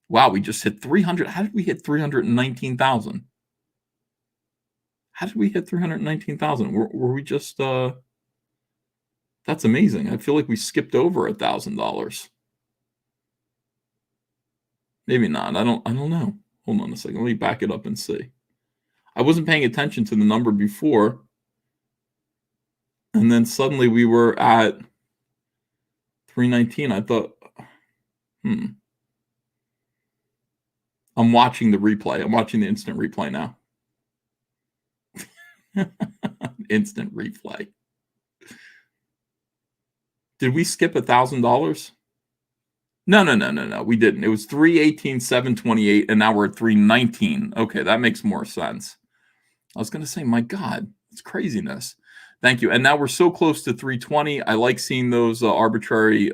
Wow, we just hit 300. How did we hit 319,000? How did we hit 319,000? Were we just that's amazing. I feel like we skipped over $1,000. Maybe not. I don't know. Hold on a second. Let me back it up and see. I wasn't paying attention to the number before. And then suddenly we were at 319. I thought, I'm watching the replay. I'm watching the instant replay now. Instant replay. Did we skip $1,000? No. We didn't. It was 318,728, and now we're at 319. Okay, that makes more sense. I was going to say, my God, it's craziness. Thank you. And now we're so close to 320. I like seeing those arbitrary,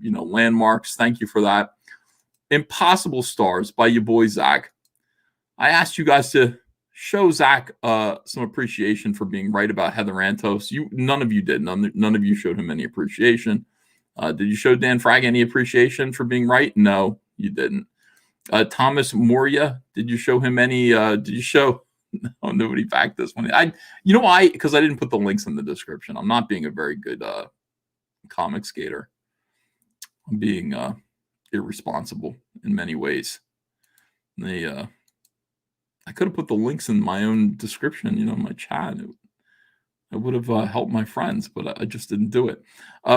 landmarks. Thank you for that. Impossible Stars by your boy Zach. I asked you guys to show Zach some appreciation for being right about Heather Antos. None of you did. None of you showed him any appreciation. Did you show Dan Frag any appreciation for being right? No, you didn't. Thomas Moria, did you show him any? Did you show? No, nobody backed this one. Because I didn't put the links in the description. I'm not being a very good comic skater. I'm being irresponsible in many ways. I could have put the links in my own description, in my chat. It would have helped my friends, but I just didn't do it.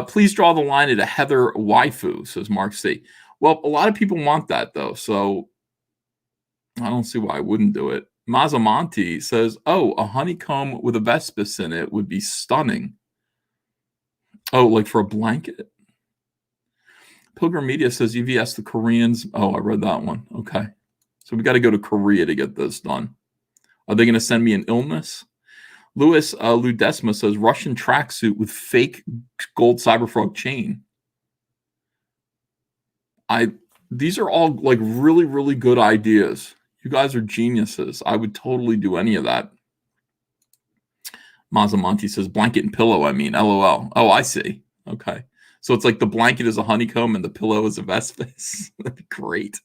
Please draw the line at a Heather waifu, says Mark C. Well, a lot of people want that, though, so I don't see why I wouldn't do it. Mazamonti says, a honeycomb with a Vespis in it would be stunning. Oh, like for a blanket? Pilgrim Media says EVS the Koreans. Oh, I read that one. Okay. So we got to go to Korea to get this done. Are they going to send me an illness? Louis Ludesma says Russian tracksuit with fake gold Cyberfrog chain. These are all like really, really good ideas. You guys are geniuses. I would totally do any of that. Mazamonti says blanket and pillow. LOL. Oh, I see. Okay. So it's like the blanket is a honeycomb and the pillow is a Vespis. That'd be great.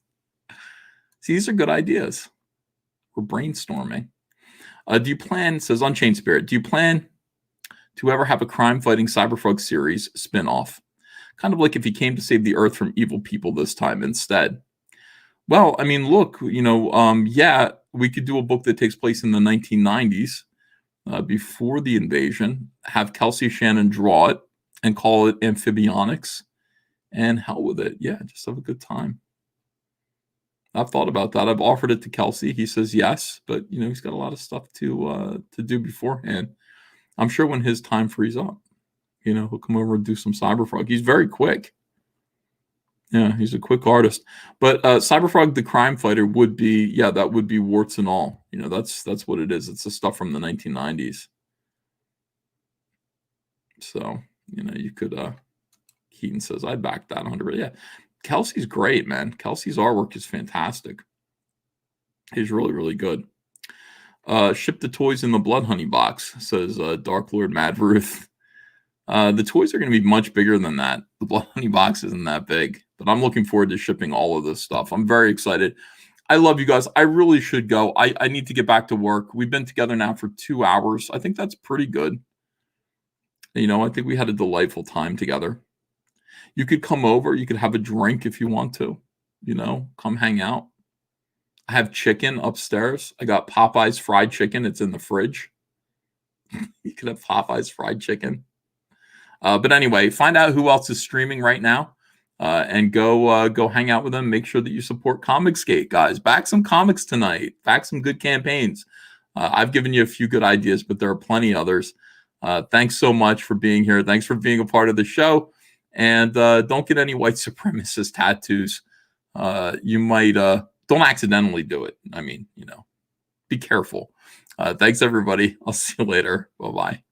See, these are good ideas. We're brainstorming. Do you plan, says Unchained Spirit, do you plan to ever have a crime-fighting Cyberfrog series spin-off? Kind of like if he came to save the Earth from evil people this time instead. Well, look, yeah, we could do a book that takes place in the 1990s, before the invasion, have Kelsey Shannon draw it, and call it Amphibionics, and hell with it. Yeah, just have a good time. I've thought about that. I've offered it to Kelsey. He says yes, but he's got a lot of stuff to do beforehand. I'm sure when his time frees up, he'll come over and do some Cyberfrog. He's very quick. Yeah, he's a quick artist. But Cyberfrog the Crime Fighter would be, that would be warts and all. That's what it is. It's the stuff from the 1990s. So, you could Keaton says I'd back that 100. Yeah. Kelsey's great, man. Kelsey's artwork is fantastic. He's really, really good. Ship the toys in the Blood Honey box, says Dark Lord Mad Ruth. The toys are going to be much bigger than that. The Blood Honey box isn't that big, but I'm looking forward to shipping all of this stuff. I'm very excited. I love you guys. I really should go. I need to get back to work. We've been together now for 2 hours. I think that's pretty good. I think we had a delightful time together. You could come over. You could have a drink if you want to. Come hang out. I have chicken upstairs. I got Popeye's fried chicken. It's in the fridge. You could have Popeye's fried chicken. But anyway, find out who else is streaming right now, and go hang out with them. Make sure that you support Comicsgate, guys. Back some comics tonight. Back some good campaigns. I've given you a few good ideas, but there are plenty others. Thanks so much for being here. Thanks for being a part of the show. And don't get any white supremacist tattoos. You might don't accidentally do it. I mean, be careful. Thanks, everybody. I'll see you later. Bye-bye.